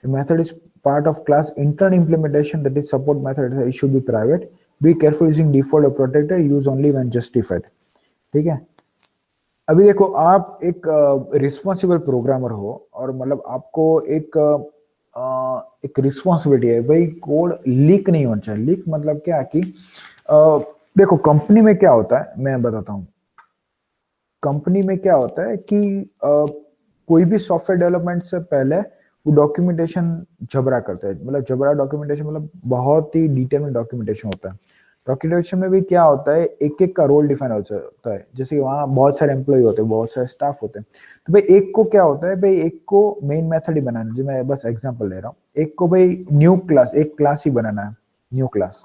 The method is part of class internal implementation, that is support method, it should be private. Be careful using default or protected, use only when justified. ठीक है। अभी देखो आप एक responsible programmer हो और मतलब आपको एक रिस्पॉन्सिबिलिटी है भाई, कोड लीक नहीं होना चाहिए। लीक मतलब क्या कि देखो कंपनी में क्या होता है मैं बताता हूँ। कंपनी में क्या होता है कि कोई भी सॉफ्टवेयर डेवलपमेंट से पहले वो डॉक्यूमेंटेशन जबरा करता है, मतलब जबरा डॉक्यूमेंटेशन मतलब बहुत ही डिटेल में डॉक्यूमेंटेशन होता है। डॉक्यूमेंटेशन में भी क्या होता है, एक एक का रोल डिफाइन होता है, जैसे वहाँ बहुत सारे एम्प्लॉय होते हैं, बहुत सारे स्टाफ होते हैं। तो भाई एक को क्या होता है, भाई एक को मेन मेथड ही बनाना है, जो मैं बस एग्जाम्पल ले रहा हूँ। एक को भाई न्यू क्लास, एक क्लास ही बनाना है, न्यू क्लास,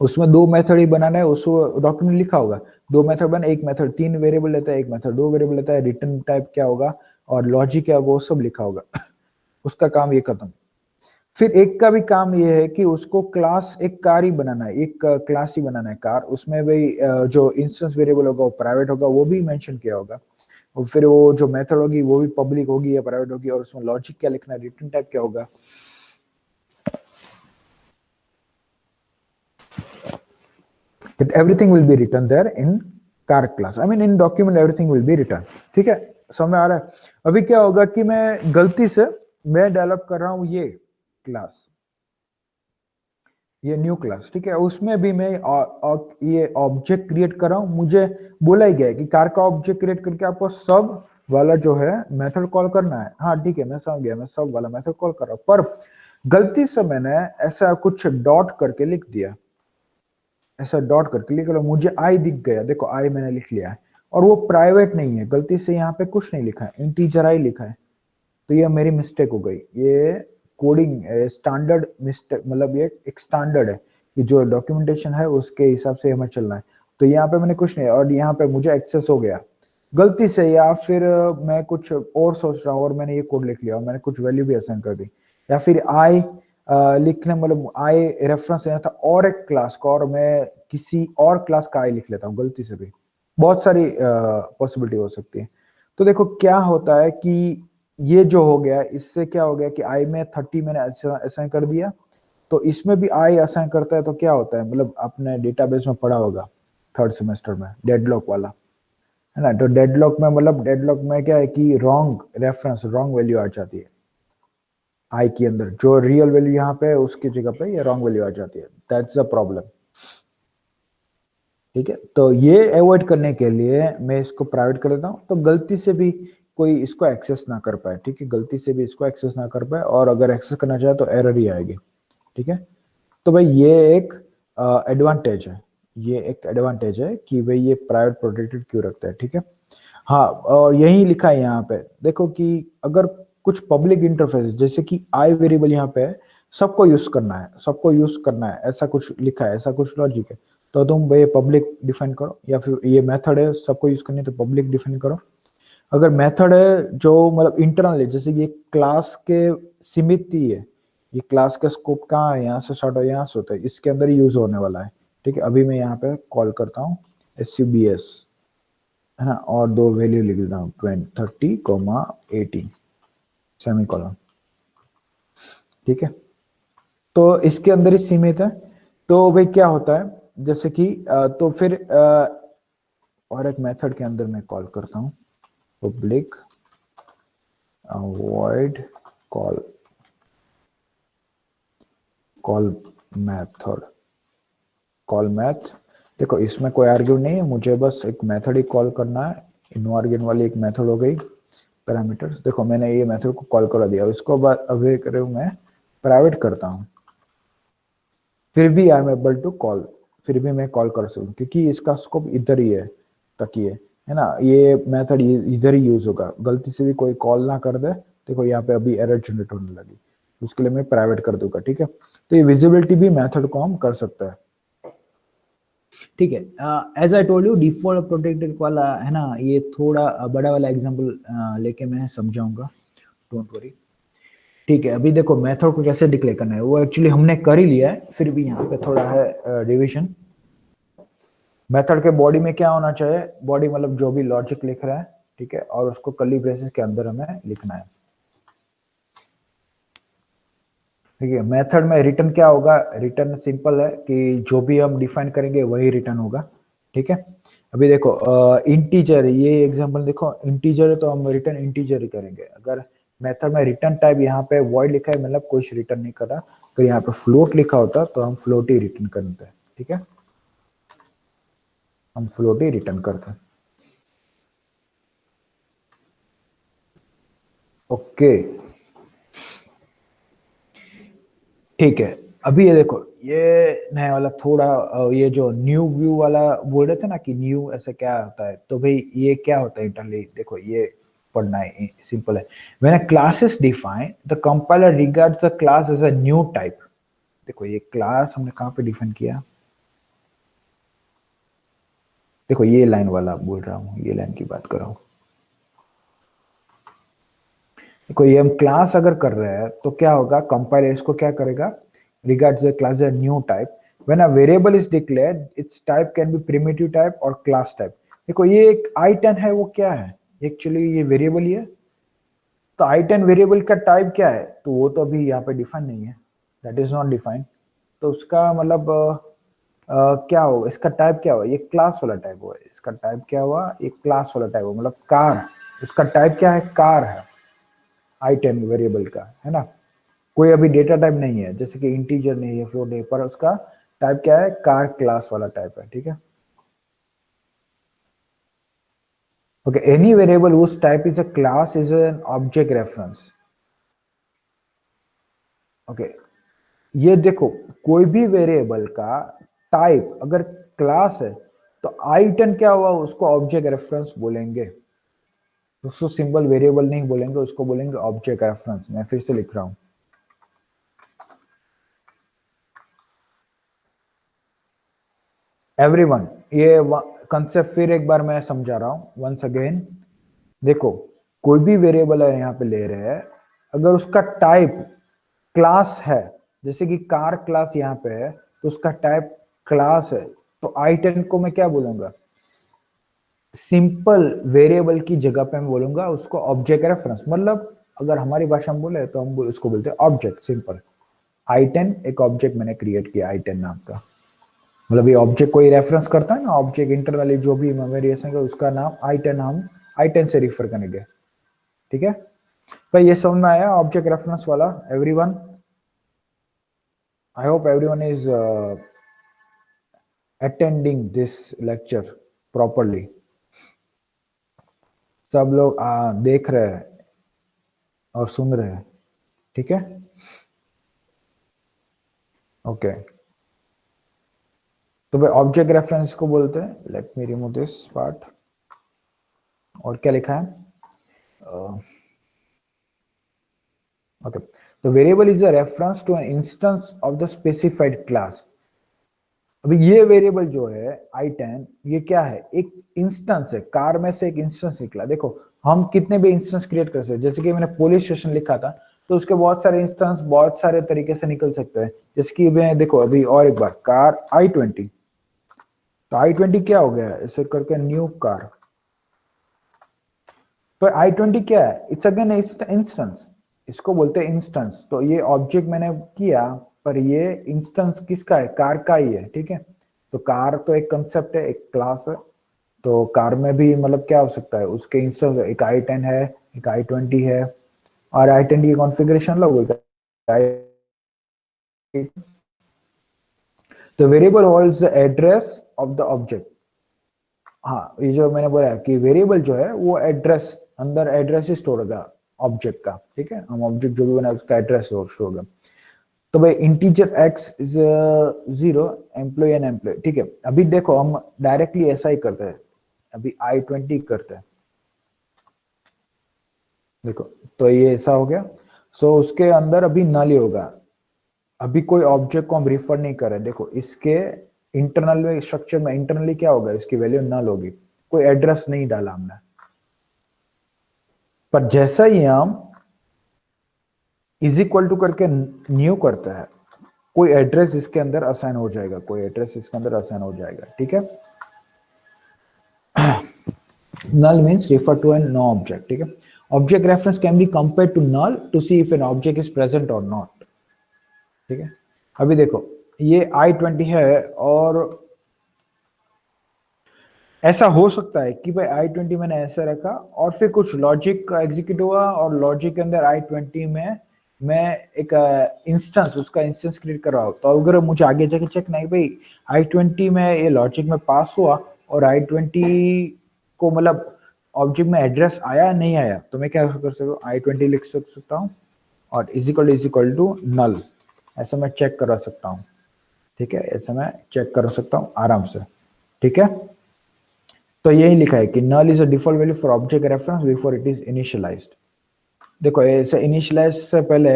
उसमें 2 मेथड ही बनाना है, उसको डॉक्यूमेंट लिखा होगा 2 मेथड बना, एक मेथड 3 वेरिएबल लेता है, एक मेथड 2 वेरिएबल लेता है, रिटर्न टाइप क्या होगा और लॉजिक क्या होगा वो सब लिखा होगा। उसका काम ये खत्म। फिर एक का भी काम ये है कि उसको क्लास एक कार ही बनाना है, एक क्लास ही बनाना है कार, उसमें भाई जो इंस्टेंस वेरिएबल होगा वो प्राइवेट होगा, वो भी मेंशन किया होगा। और फिर वो जो मेथड होगी वो भी पब्लिक होगी या प्राइवेट होगी, और उसमें लॉजिक क्या लिखना है, रिटर्न टाइप क्या होगा। That everything will be written there in car class, I mean in document everything will be written, ठीक है। समझ में आ रहा है। अभी क्या होगा कि मैं गलती से मैं डेवलप कर रहा हूं ये क्लास, ये न्यू क्लास, ठीक है, उसमें भी मैं ये ऑब्जेक्ट क्रिएट कर रहा हूं। मुझे बोला ही गया है कि कार का ऑब्जेक्ट क्रिएट करके आपको सब वाला जो है मेथड कॉल करना है। हाँ ठीक है, मैं समझ गया, मैं सब वाला मेथड कॉल कर रहा हूं, पर गलती से मैंने ऐसा कुछ डॉट करके लिख दिया, ऐसा डॉट करके लिख लो, मुझे आई दिख गया, देखो आई मैंने लिख लिया है, और वो प्राइवेट नहीं है, गलती से यहाँ पे कुछ नहीं लिखा है, इंटीजर आई लिखा है। तो ये मेरी मिस्टेक हो गई, ये कोडिंग स्टैंडर्ड मिस्टेक, मतलब ये एक स्टैंडर्ड है कि जो डॉक्यूमेंटेशन है उसके हिसाब से हमें चलना है। तो यहाँ पे मैंने कुछ नहीं, और यहाँ पे मुझे एक्सेस हो गया गलती से, या फिर मैं कुछ और सोच रहा हूँ और मैंने ये कोड लिख लिया और मैंने कुछ वैल्यू भी असाइन कर दी, या फिर आई लिखने मतलब आई रेफरेंस लेना था और एक क्लास का, और मैं किसी और क्लास का आई लिख लेता हूँ गलती से भी। बहुत सारी पॉसिबिलिटी हो सकती है। तो देखो क्या होता है कि ये जो हो गया, इससे क्या हो गया कि आई में 30 मैंने असाइन कर दिया, तो इसमें भी आई असाइन करता है, तो क्या होता है, मतलब आपने डेटाबेस में पढ़ा होगा 3rd सेमेस्टर में डेडलॉक वाला, है ना। तो डेडलॉक में मतलब डेडलॉक में क्या है कि रॉन्ग रेफरेंस, रॉन्ग वैल्यू आ जाती है आई के अंदर, जो रियल वैल्यू यहाँ पे है उसकी जगह पे ये रॉन्ग वैल्यू आ जाती है, दैट्स द प्रॉब्लम, ठीक है। तो ये अवॉइड करने के लिए मैं इसको प्राइवेट कर देता हूँ, तो गलती से भी कोई इसको एक्सेस ना कर पाए, ठीक है, गलती से भी इसको एक्सेस ना कर पाए, और अगर एक्सेस करना चाहे तो एरर ही आएगी, ठीक है। तो भाई ये एक एडवांटेज है, ये एक एडवांटेज है कि भाई ये प्राइवेट प्रोटेक्टेड क्यों रखता है, ठीक है। हाँ, और यही लिखा है यहाँ पे, देखो कि अगर कुछ पब्लिक इंटरफेस जैसे कि आई वेरिएबल यहाँ पे है, सबको यूज करना है, सबको यूज करना है, ऐसा कुछ लिखा है, ऐसा कुछ लॉजिक है, तो तुम भाई पब्लिक डिफाइन करो, या फिर ये मेथड है सबको यूज करनी है तो पब्लिक डिफाइन करो। अगर मेथड है जो मतलब इंटरनल है, जैसे ये क्लास के सीमित ही है, ये क्लास का स्कोप कहाँ है, यहाँ से स्टार्ट हो यहाँ से होता है, इसके अंदर ही यूज होने वाला है, ठीक है। अभी मैं यहाँ पे कॉल करता हूँ SUBS, है ना, और 2 वैल्यू लिख देता हूँ 30,18 सेमीकोलन, ठीक है। तो इसके अंदर ही सीमित है। तो भाई क्या होता है, जैसे कि तो फिर और एक मेथड के अंदर मैं कॉल करता हूँ public void call, call method, call math. देखो इसमें कोई आर्ग्यूमेंट नहीं है, मुझे बस एक मेथड ही कॉल करना है। नो आर्ग्यूमेंट वाली एक मेथड हो गई। पैरामीटर्स, देखो मैंने ये मेथड को कॉल कर दिया, इसको बाद अब ये करूँ मैं प्राइवेट करता हूँ, फिर भी I am able to call, फिर भी मैं कॉल कर सकूँ क्योंकि इसका स्कोप इधर ही है तक ही है ना। ये मेथड इधर ही यूज होगा, गलती से भी कोई कॉल ना कर दे। देखो यहाँ पे अभी एरर जनरेट होने लगी, उसके लिए मैं प्राइवेट कर दूंगा, ठीक है। तो ये विजिबिलिटी भी मेथड को हम कर सकते हैं, ठीक है। As I told you, default protected वाला है ना, ये थोड़ा बड़ा वाला एग्जांपल लेके मैं समझाऊंगा, डोंट वरी, ठीक है। अभी देखो मेथड को कैसे डिक्लेयर करना है वो एक्चुअली हमने कर ही लिया है, फिर भी यहाँ पे थोड़ा है रिविजन। मेथड के बॉडी में क्या होना चाहिए, बॉडी मतलब जो भी लॉजिक लिख रहा है, ठीक है, और उसको कर्ली ब्रेसेस के अंदर हमें लिखना है, ठीक है। मेथड में रिटर्न क्या होगा, रिटर्न सिंपल है कि जो भी हम डिफाइन करेंगे वही रिटर्न होगा, ठीक है। अभी देखो इंटीजर, ये एग्जांपल देखो इंटीजर है तो हम रिटर्न इंटीजर ही करेंगे। अगर मेथड में रिटर्न टाइप यहाँ पे वॉइड लिखा है मतलब कुछ रिटर्न नहीं कर रहा, अगर यहाँ पे फ्लोट लिखा होता तो हम फ्लोट ही रिटर्न करते हैं, ठीक है, हम फ्लोट ही रिटर्न करते हैं। ओके, ठीक है। अभी ये देखो ये नया वाला थोड़ा ये जो न्यू व्यू वाला बोल रहे थे ना कि न्यू ऐसे क्या होता है, तो भाई ये क्या होता है इंटरनली, देखो ये पढ़ना है, सिंपल है। When a class is defined the compiler regards the class as a new type. देखो ये क्लास हमने कहाँ पे डिफाइन किया, देखो ये लाइन वाला बोल रहा हूँ, ये लाइन की बात कर रहा हूँ। देखो ये हम क्लास अगर कर रहे हैं तो क्या होगा, कंपाइलर इसको क्या करेगा, regards the class as a new type. When a variable is declared, its type can be primitive type or class type. देखो ये एक i10 है, वो क्या है एक्चुअली, ये वेरिएबल ही है। तो i10 वेरिएबल का टाइप क्या है, तो वो तो अभी यहाँ पे डिफाइन नहीं है, दैट इज नॉट डिफाइंड। तो उसका मतलब क्या होगा, इसका टाइप क्या हुआ, ये क्लास वाला टाइप हुआ, इसका टाइप क्या हुआ, ये क्लास वाला टाइप हुआ, मतलब कार, उसका टाइप क्या है, कार है, i10 वेरिएबल का, है ना। कोई अभी डेटा टाइप नहीं है, जैसे कि इंटीजर नहीं है, फ्लोट नहीं, पर उसका टाइप क्या है, कार क्लास वाला टाइप है, ठीक है। Okay, any variable whose type is a class is an object reference। Okay, ये देखो कोई भी वेरिएबल का टाइप अगर क्लास है तो i10 क्या हुआ, उसको ऑब्जेक्ट रेफरेंस बोलेंगे, उसको सिंबल वेरिएबल नहीं बोलेंगे, उसको बोलेंगे ऑब्जेक्ट रेफरेंस। मैं फिर से लिख रहा हूं, एवरीवन, ये कंसेप्ट फिर एक बार मैं समझा रहा हूं वंस अगेन। देखो कोई भी वेरिएबल है यहाँ पे ले रहे हैं, अगर उसका टाइप क्लास है, जैसे कि कार क्लास यहाँ पे है तो उसका टाइप क्लास है, तो i10 को मैं क्या बोलूंगा, सिंपल वेरिएबल की जगह पे मैं बोलूंगा उसको ऑब्जेक्ट रेफरेंस। मतलब अगर हमारी भाषा में बोले तो हम उसको बोलते हैं ऑब्जेक्ट, सिंपल। i10 एक ऑब्जेक्ट मैंने क्रिएट किया i10 नाम का, मतलब ये ऑब्जेक्ट कोई रेफरेंस करता है ना, ऑब्जेक्ट इंटरनली जो भी वेरिएशन है उसका नाम i10, हम i10 से रिफर करेंगे, ठीक है। भाई ये समझ में आया ऑब्जेक्ट रेफरेंस वाला, everyone? I hope everyone is attending this lecture properly, सब लोग देख रहे हैं और सुन रहे हैं, ठीक है। ओके, तो भाई ऑब्जेक्ट रेफरेंस को बोलते हैं, let me remove this part. और क्या लिखा है, ओके, तो variable is a reference to an instance of the specified class. अभी ये वेरिएबल जो है i10, ये क्या है, एक इंस्टेंस है, कार में से एक इंस्टेंस निकला। देखो हम कितने भी इंस्टेंस क्रिएट कर सकते हैं, जैसे कि मैंने पुलिस स्टेशन लिखा था तो उसके बहुत सारे इंस्टेंस बहुत सारे तरीके से निकल सकते हैं। जैसे कि मैं देखो अभी और एक बार कार i20, तो i20 क्या हो गया, इसे करके न्यू कार, तो i20 क्या है, इट्स अगेन इंस्टेंस, इसको बोलते हैं इंस्टेंस। तो ये ऑब्जेक्ट मैंने किया, पर ये इंस्टेंस किसका है, कार का ही है, ठीक है। तो कार तो एक कंसेप्ट है, एक क्लास है, तो कार में भी मतलब क्या हो सकता है, उसके इंस्टेंस एक i10 है, एक i20 है, और i20 की कॉन्फ़िगरेशन अलग होगा, the variable holds the address of the object. हाँ, ये जो मैंने बोला कि वेरिएबल जो है वो एड्रेस, अंदर एड्रेस ही स्टोर होगा ऑब्जेक्ट का, ठीक है। हम ऑब्जेक्ट जो भी बनाए उसका एड्रेस स्टोर होगा। तो भाई integer X is 0, employ and employ, ठीक है। अभी देखो हम डायरेक्टली ऐसा ही करते हैं, अभी I20 करते हैं, देखो तो ये ऐसा हो गया। सो उसके अंदर अभी नल ही होगा, अभी कोई ऑब्जेक्ट को हम रिफर नहीं कर रहे। देखो इसके इंटरनल में, स्ट्रक्चर में इंटरनली क्या होगा, इसकी वैल्यू नल होगी, कोई एड्रेस नहीं डाला हमने। पर जैसा ही हम इज इक्वल टू करके न्यू करता है, कोई एड्रेस इसके अंदर असाइन हो जाएगा, कोई एड्रेस इसके अंदर असाइन हो जाएगा, ठीक है। null means refer to an no object, ठीक है। Object reference can be compare to null to see if an object is present और नॉट, ठीक है। अभी देखो ये I20 है, और ऐसा हो सकता है कि भाई I20 मैंने ऐसे रखा और फिर कुछ लॉजिक एग्जीक्यूट हुआ, और लॉजिक के अंदर I20 में मैं एक इंस्टेंस, उसका इंस्टेंस क्रिएट कर रहा हूँ। तो अगर मुझे आगे जाके चेक नहीं भाई I20 में ये लॉजिक में पास हुआ और I20 को मतलब ऑब्जेक्ट में एड्रेस आया नहीं आया, तो मैं क्या कर सकता हूँ, I20 लिख सकता हूँ और इज इक्वल टू नल, ऐसा मैं चेक करा सकता हूँ, ठीक है। ऐसा मैं चेक कर सकता हूँ आराम से, ठीक है। तो यही लिखा है कि null is a default value for object reference before it is initialised. देखो ऐसे इनिशियलाइज से पहले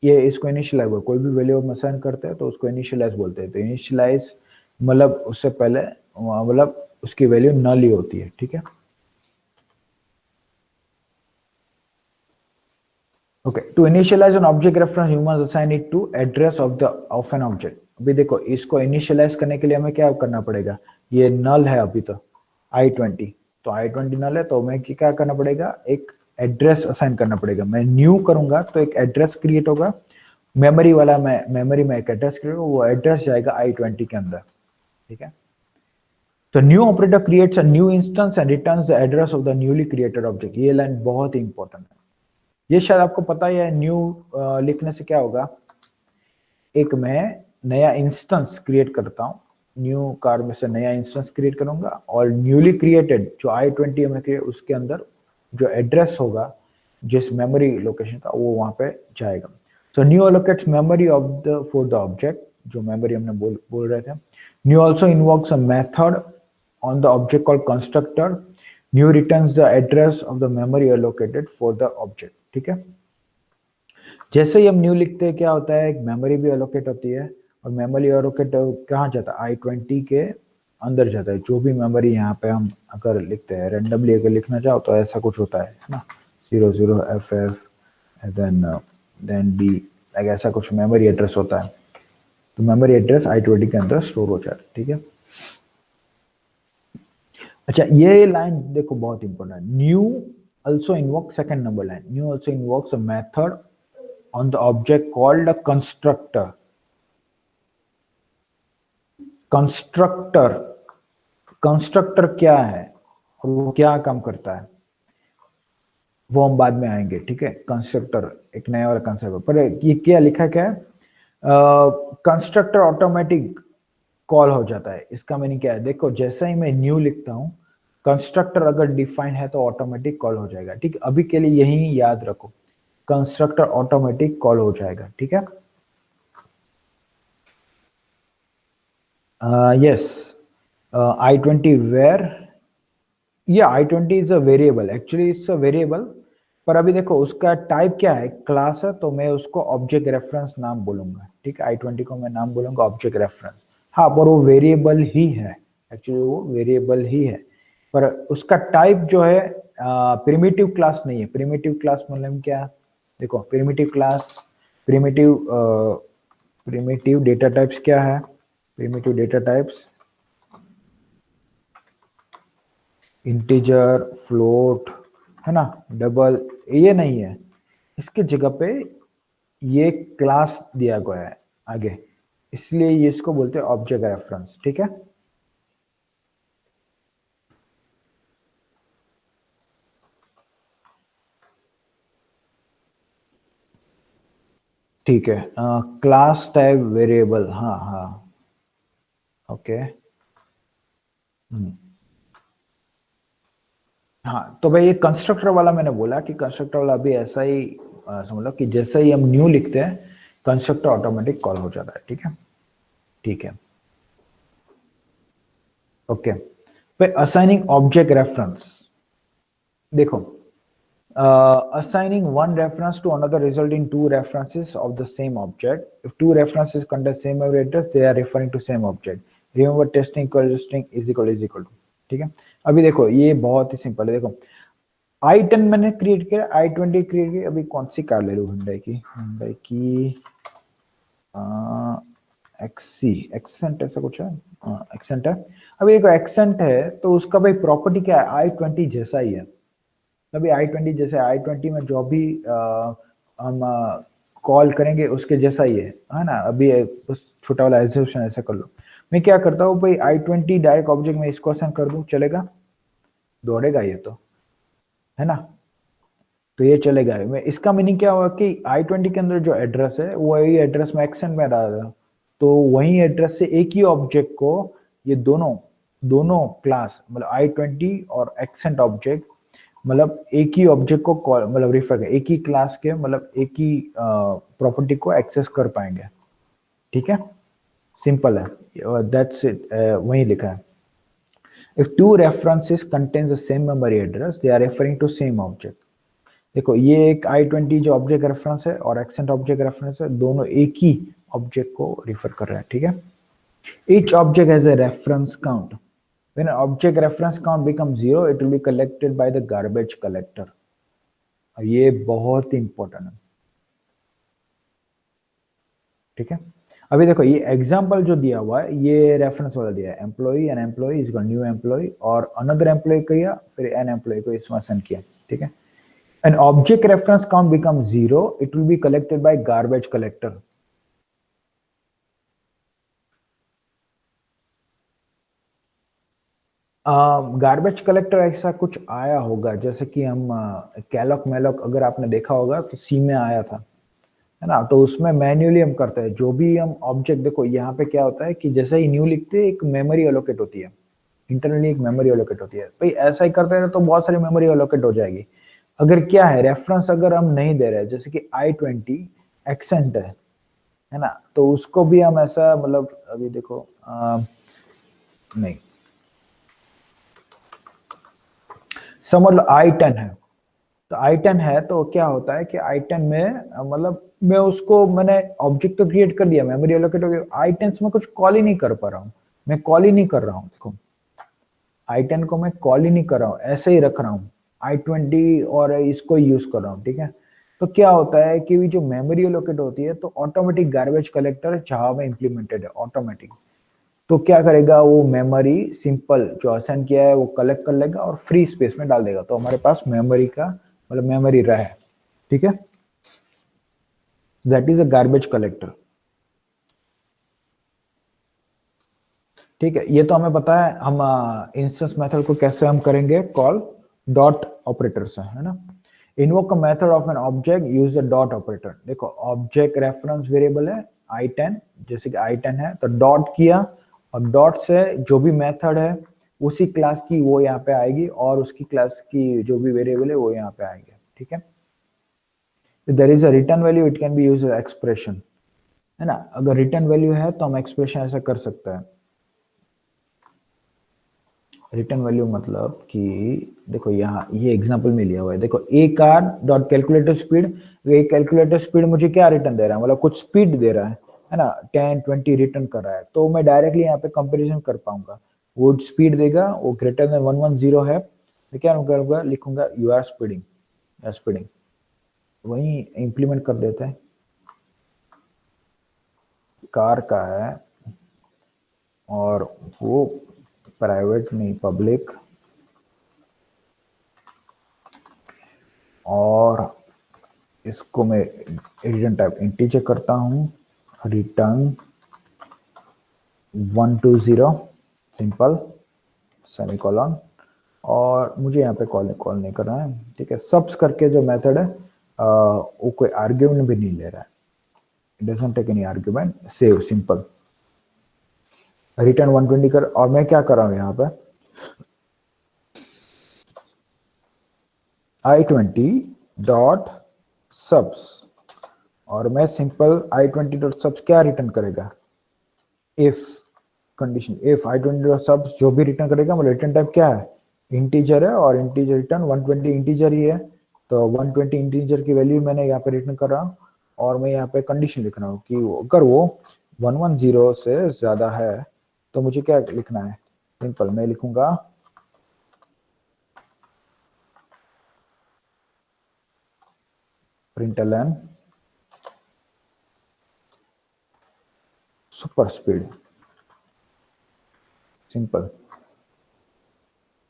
ये इसको इनिशियलाइज, कोई भी वैल्यू हम असाइन करते हैं तो उसको इनिशियलाइज बोलते हैं। तो इनिशियलाइज मतलब उससे पहले मतलब उसकी वैल्यू नल ही होती है, ठीक है। Okay, to initialize an object reference you must assign it to address of an object. अभी देखो इसको इनिशियलाइज करने के लिए हमें क्या करना पड़ेगा, ये नल है अभी तो I20, तो I20 नल है, तो मैं क्या करना पड़ेगा, एक एड्रेस असाइन करना पड़ेगा। मैं न्यू करूंगा तो एक एड्रेस क्रिएट होगा, मेमोरी वाला, मैं मेमोरी में एक एड्रेस क्रिएट होगा, वो एड्रेस जाएगा I20 के अंदर, ठीक है। तो new operator creates a new instance and returns the address of the newly created object. ये लाइन बहुत ही इंपॉर्टेंट है, ये शायद आपको पता ही है। न्यू लिखने से क्या होगा, एक मैं नया इंस्टेंस क्रिएट करता हूँ, न्यू कार में से नया इंस्टेंस क्रिएट करूंगा, और न्यूली क्रिएटेड जो I20 में क्रिएट, उसके अंदर जो एड्रेस होगा जिस मेमोरी लोकेशन का, वो वहां पे जाएगा। So new allocates memory of the for the object, जो मेमोरी हमने बोल रहे थे। New also invokes a method on the object called constructor. New returns the address of the memory allocated for the object, ठीक है। जैसे ही हम new लिखते हैं क्या होता है, एक मेमोरी भी एलोकेट होती है, और मेमोरी एलोकेट कहाँ जाता है, I20 के अंदर जाता है। जो भी मेमोरी यहाँ पे हम अगर लिखते हैं, रेंडमली अगर लिखना चाहो तो ऐसा कुछ होता है ना, 00FF देन B, लाइक ऐसा कुछ मेमोरी एड्रेस होता है। तो मेमोरी एड्रेस I20 के अंदर स्टोर हो जाता है, ठीक है। अच्छा, ये लाइन देखो बहुत इंपॉर्टेंट है। New also invoke, second number line, new also invokes a method on the object called a constructor. Constructor, constructor क्या है और वो क्या काम करता है वो हम बाद में आएंगे, ठीक है। कंस्ट्रक्टर एक नया वाला कंसेप्ट, पर ये क्या लिखा क्या है, कंस्ट्रक्टर ऑटोमेटिक कॉल हो जाता है। इसका मीनिंग क्या है, देखो जैसे ही मैं न्यू लिखता हूं, कंस्ट्रक्टर अगर डिफाइन है तो ऑटोमेटिक कॉल हो जाएगा, ठीक। अभी के लिए यही याद रखो, कंस्ट्रक्टर ऑटोमेटिक कॉल हो जाएगा, ठीक है। यस, I20 where, या I20 is a variable, actually it's a variable. पर अभी देखो उसका टाइप क्या है, क्लास है, तो मैं उसको ऑब्जेक्ट रेफरेंस नाम बोलूंगा, ठीक है। I20 को मैं नाम बोलूंगा ऑब्जेक्ट रेफरेंस। हाँ, पर वो वेरिएबल ही है, एक्चुअली वो वेरिएबल ही है, पर उसका टाइप जो है प्रिमिटिव क्लास नहीं है। प्रिमिटिव क्लास मतलब क्या, देखो primitive class, primitive primitive data types क्या है, primitive data types integer, float, है ना, डबल, ये नहीं है। इसके जगह पे ये क्लास दिया गया है आगे, इसलिए ये इसको बोलते हैं ऑब्जेक्ट रेफरेंस, ठीक है। ठीक है, क्लास टाइप वेरिएबल, हाँ हाँ, ओके। हाँ, तो भाई ये कंस्ट्रक्टर वाला मैंने बोला कि कंस्ट्रक्टर वाला भी ऐसा ही समझ लो कि जैसे ही हम न्यू लिखते हैं कंस्ट्रक्टर ऑटोमेटिक कॉल हो जाता है। ठीक है, ठीक है, ओके। फिर असाइनिंग ऑब्जेक्ट रेफरेंस, देखो, assigning one reference to another result in two references of the same object. If two references contain same memory address, they are referring to same object. Remember testing equal to string is equal to, ठीक है। अभी देखो ये बहुत ही simple है। देखो i10 मैंने create किया, i20 क्रिएट किया। अभी कौन सी कार ले लूँ? हुंडई की एक्सी, एक्सेंट ऐसा कुछ है, एक्सेंट है। अभी देखो एक्सेंट है तो उसका भाई प्रॉपर्टी क्या है? i20 जैसा ही है। अभी i20 जैसे i20 में जो भी हम कॉल करेंगे उसके जैसा ही है ना। अभी बस छोटा वाला एग्जीक्यूशन ऐसा कर लो। मैं क्या करता हूँ भाई, i20 डायरेक्ट ऑब्जेक्ट में इसको असाइन कर दूं, चलेगा? दौड़ेगा ये तो, है ना। तो ये चलेगा। मैं इसका मीनिंग क्या हुआ कि i20 के अंदर जो एड्रेस है वही एड्रेस में एक्सेंट में डाल, तो वही एड्रेस से एक ही ऑब्जेक्ट को ये दोनों दोनों क्लास मतलब i20 और एक्सेंट ऑब्जेक्ट मतलब एक ही ऑब्जेक्ट को कॉल मतलब रिफर कर, एक ही क्लास के मतलब एक ही प्रॉपर्टी को एक्सेस कर पाएंगे। ठीक है, सिंपल है, दैट्स इट, वही लिखा है। If two references contains the same memory address they are referring to same object. देखो ये एक i20 जो ऑब्जेक्ट रेफरेंस है और एक्सेंट ऑब्जेक्ट रेफरेंस है, दोनों एक ही ऑब्जेक्ट को रिफर कर रहे हैं। ठीक है, each object has a reference count. When an object reference count becomes 0, it will be collected by the garbage collector. ये बहुत इंपॉर्टेंट है। ठीक है, अभी देखो ये एग्जांपल जो दिया हुआ है ये रेफरेंस वाला दिया है, employee an employee is new employee और अनदर एम्प्लॉई किया, फिर एन एम्प्लॉई को इसमें सेंड किया। ठीक है, an object reference count becomes 0, it will be collected by garbage collector. Garbage collector ऐसा कुछ आया होगा, जैसे कि हम कैलॉक मेलॉक अगर आपने देखा होगा तो सी में आया था, है ना। तो उसमें मैन्युअली हम करते हैं जो भी हम ऑब्जेक्ट। देखो यहाँ पे क्या होता है कि जैसे ही न्यू लिखते हैं एक मेमोरी एलोकेट होती है, इंटरनली एक मेमोरी एलोकेट होती है। भाई ऐसा ही करते हैं तो बहुत सारी मेमोरी एलोकेट हो जाएगी। अगर क्या है रेफरेंस अगर हम नहीं दे रहे, जैसे कि i20 एक्सेंट है ना, तो उसको भी हम ऐसा मतलब अभी देखो नहीं, समझ लो i10 है, तो i10 है तो क्या होता है कि i10 में मतलब मैं उसको मैंने ऑब्जेक्ट तो क्रिएट कर दिया, मेमोरी एलोकेट हो गया, i10 से मैं कुछ कॉल ही नहीं कर पा रहा हूँ, मैं कॉल ही नहीं कर रहा हूँ। देखो i10 को मैं कॉल ही नहीं कर रहा हूँ, ऐसे ही रख रहा हूँ i20 और इसको यूज कर रहा हूँ। ठीक है, तो क्या होता है कि जो मेमोरी एलोकेट होती है तो ऑटोमेटिक गार्बेज कलेक्टर जावा में इंप्लीमेंटेड है ऑटोमेटिक। तो क्या करेगा वो मेमोरी सिंपल जो असाइन किया है वो कलेक्ट कर लेगा और फ्री स्पेस में डाल देगा, तो हमारे पास मेमोरी का मतलब मेमोरी रहे। ठीक है, that is a garbage collector. ठीक है, ये तो हमें पता है। हम इंस्टेंस मेथड को कैसे हम करेंगे कॉल, डॉट ऑपरेटर से, है ना। Invoke a method of an object use a dot operator. देखो ऑब्जेक्ट रेफरेंस वेरिएबल है i10, जैसे कि i10 है तो डॉट किया और डॉट से जो भी मेथड है उसी क्लास की वो यहाँ पे आएगी और उसकी क्लास की जो भी वेरिएबल है वो यहाँ पे आएंगे। ठीक है, there is a return value, it can be use expression, है ना। अगर रिटर्न वैल्यू है तो हम एक्सप्रेशन ऐसा कर सकते हैं। रिटर्न वैल्यू मतलब कि देखो यहाँ ये एग्जांपल में लिया हुआ है, देखो ए कार डॉट कैलकुलेटर स्पीड, ये कैलकुलेटर स्पीड मुझे क्या रिटर्न दे रहा है, मतलब कुछ स्पीड दे रहा है ना, 10 20 रिटर्न कर रहा है। तो मैं डायरेक्टली यहाँ पे कंपैरिजन कर पाऊंगा, वो स्पीड देगा वो ग्रेटर देन 110 है, मैं क्या करूंगा लिखूंगा यू आर स्पीडिंग, स्पीडिंग वही इंप्लीमेंट कर देते हैं। कार का है और वो प्राइवेट नहीं पब्लिक, और इसको मैं रिटर्न टाइप इंटीजर करता हूँ, रिटर्न 120 सिंपल सेमीकोलन, और मुझे यहाँ पे कॉल नहीं करना है। ठीक है, सब्स करके जो मेथड है वो कोई आर्ग्यूमेंट भी नहीं ले रहा है, it doesn't take any argument, save simple. Return 120 कर, और मैं क्या कर रहा हूँ यहाँ पे i20 डॉट subs, और मैं सिंपल i20 डॉट subs क्या रिटर्न करेगा, if condition, if i20 dot subs जो भी रिटर्न करेगा मतलब रिटर्न टाइप क्या है, इंटीजर है, और इंटीजर रिटर्न 120 इंटीजर ही है, तो 120 इंटीजर की वैल्यू मैंने यहाँ पे रिटर्न कर रहा हूँ, और मैं यहाँ पे कंडीशन लिख रहा हूँ कि अगर वो 110 से ज्यादा है तो मुझे क्या लिखना है, सिंपल मैं लिखूंगा println सुपर स्पीड, सिंपल,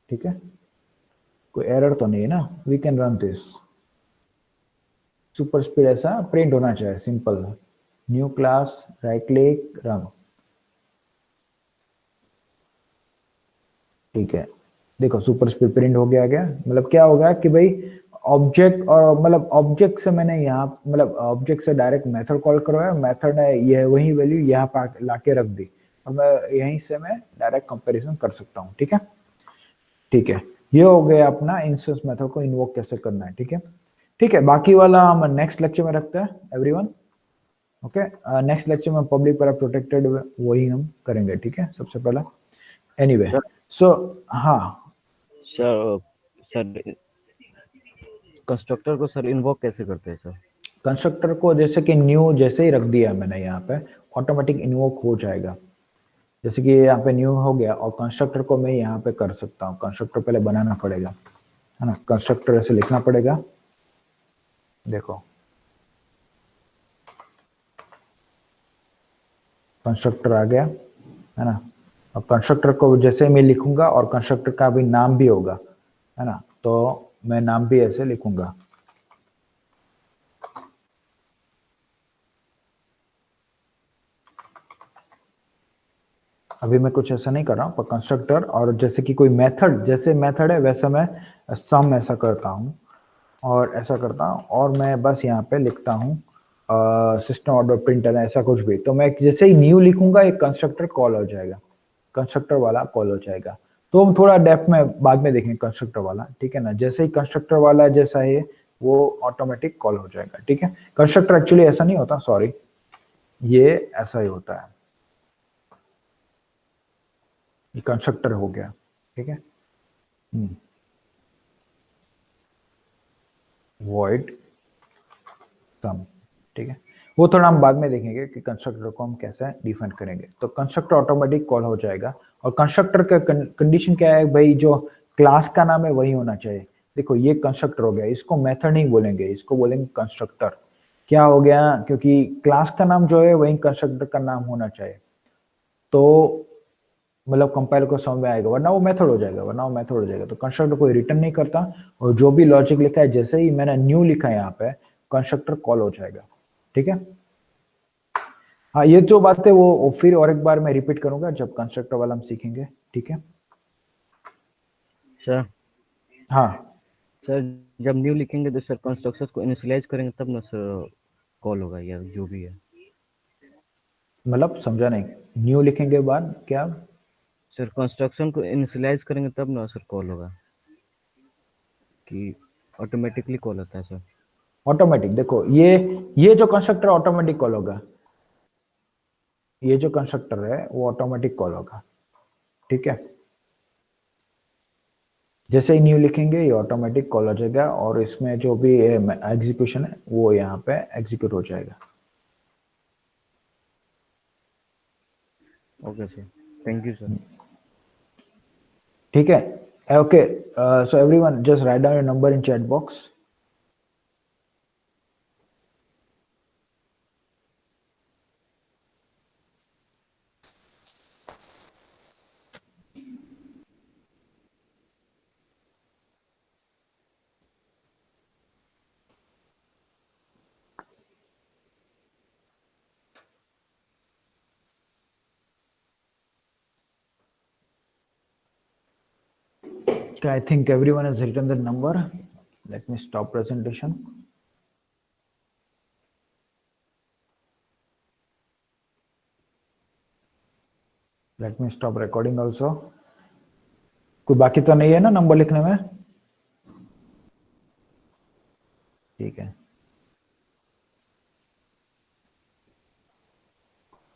ठीक है, कोई एरर तो नहीं है ना, we can run this, super speed ऐसा प्रिंट होना चाहिए, simple, new class, right click, run, ठीक है, देखो सुपर स्पीड प्रिंट हो गया, गया मतलब क्या होगा कि भाई ऑब्जेक्ट, और मतलब ऑब्जेक्ट से मैंने यहाँ मतलब ऑब्जेक्ट से डायरेक्ट मेथड कॉल करवाया, मेथड ने ये वही वैल्यू यहाँ पे लाके रख दी, और मैं यहीं से मैं डायरेक्ट कंपैरिजन कर सकता हूँ, ठीक है, ठीक है, ये हो गया अपना इंस्टेंस मेथड को इन्वोक कैसे करना है, ठीक है, ठीक है, बाकी वाला हम नेक्स्ट लेक्चर में रखते हैं एवरीवन, ओके, नेक्स्ट लेक्चर में पब्लिक पर प्रोटेक्टेड वही हम करेंगे, ठीक है, सबसे पहला, एनीवे, सो हाँ सर सर कंस्ट्रक्टर को सर इन्वोक कैसे करते हैं सर? कंस्ट्रक्टर को जैसे कि न्यू जैसे ही रख दिया मैंने यहाँ पे, ऑटोमेटिक इन्वोक हो जाएगा, जैसे कि यहाँ पे न्यू हो गया, और कंस्ट्रक्टर को मैं यहाँ पे कर सकता हूँ, कंस्ट्रक्टर पहले बनाना पड़ेगा, है ना, कंस्ट्रक्टर ऐसे लिखना पड़ेगा, देखो कंस्ट्रक्टर आ गया, है ना, अब कंस्ट्रक्टर को जैसे मैं लिखूंगा, और कंस्ट्रक्टर का भी नाम भी होगा, है ना, तो मैं नाम भी ऐसे लिखूंगा, अभी मैं कुछ ऐसा नहीं कर रहा हूँ, पर कंस्ट्रक्टर, और जैसे कि कोई मेथड, जैसे मेथड है वैसा मैं सम ऐसा करता हूँ, और ऐसा करता हूँ, और मैं बस यहाँ पे लिखता हूँ सिस्टम ऑर्डर प्रिंटर ऐसा कुछ भी, तो मैं जैसे ही न्यू लिखूंगा एक कंस्ट्रक्टर कॉल हो जाएगा, कंस्ट्रक्टर वाला कॉल हो जाएगा, तो हम थोड़ा डेप्थ में बाद में देखेंगे कंस्ट्रक्टर वाला, ठीक है ना, जैसे ही कंस्ट्रक्टर वाला जैसा है वो ऑटोमेटिक कॉल हो जाएगा, ठीक है, कंस्ट्रक्टर एक्चुअली ऐसा नहीं होता, सॉरी, ये ऐसा ही होता है, ये कंस्ट्रक्टर हो गया, ठीक है, वॉइड सम, ठीक है, वो थोड़ा हम बाद में देखेंगे कि कंस्ट्रक्टर को हम कैसे डिफाइन करेंगे, तो कंस्ट्रक्टर ऑटोमेटिक कॉल हो जाएगा, और कंस्ट्रक्टर का कंडीशन क्या है भाई, जो क्लास का नाम है वही होना चाहिए, देखो ये कंस्ट्रक्टर हो गया, इसको मेथड नहीं बोलेंगे, इसको बोलेंगे कंस्ट्रक्टर, क्या हो गया, क्योंकि क्लास का नाम जो है वही कंस्ट्रक्टर का नाम होना चाहिए, तो मतलब कंपाइलर को समझ में आएगा, वरना वो मेथड हो जाएगा, वरना वो मेथड हो जाएगा, तो कंस्ट्रक्टर कोई रिटर्न नहीं करता, और जो भी लॉजिक लिखा है जैसे ही मैंने न्यू लिखा है यहाँ पे, कंस्ट्रक्टर कॉल हो जाएगा, ठीक है, हाँ ये जो बात है वो फिर और एक बार मैं रिपीट करूंगा जब कंस्ट्रक्टर वाला हम सीखेंगे, ठीक है, सर हाँ सर जब न्यू लिखेंगे तो सर कंस्ट्रक्शन को इनिशियलाइज करेंगे तब ना सर कॉल होगा, या जो भी है, मतलब समझा नहीं, न्यू लिखेंगे बाद क्या, सर कंस्ट्रक्शन को इनिशियलाइज करेंगे तब ना सर कॉल होगा, कि ऑटोमेटिकली कॉल होता है सर? ऑटोमेटिक, देखो ये जो कंस्ट्रक्टर ऑटोमेटिक कॉल होगा, ये जो कंस्ट्रक्टर है वो ऑटोमेटिक कॉल होगा, ठीक है, जैसे ही न्यू लिखेंगे ये ऑटोमेटिक कॉल हो जाएगा, और इसमें जो भी एग्जीक्यूशन है वो यहाँ पे एग्जीक्यूट हो जाएगा, okay sir, thank you sir. ठीक है, okay, so everyone just write down your number in chat box, okay, I think everyone has written the number, let me stop presentation. Let me stop recording also. कोई बाकी तो नहीं है ना number लिखने में? ठीक है।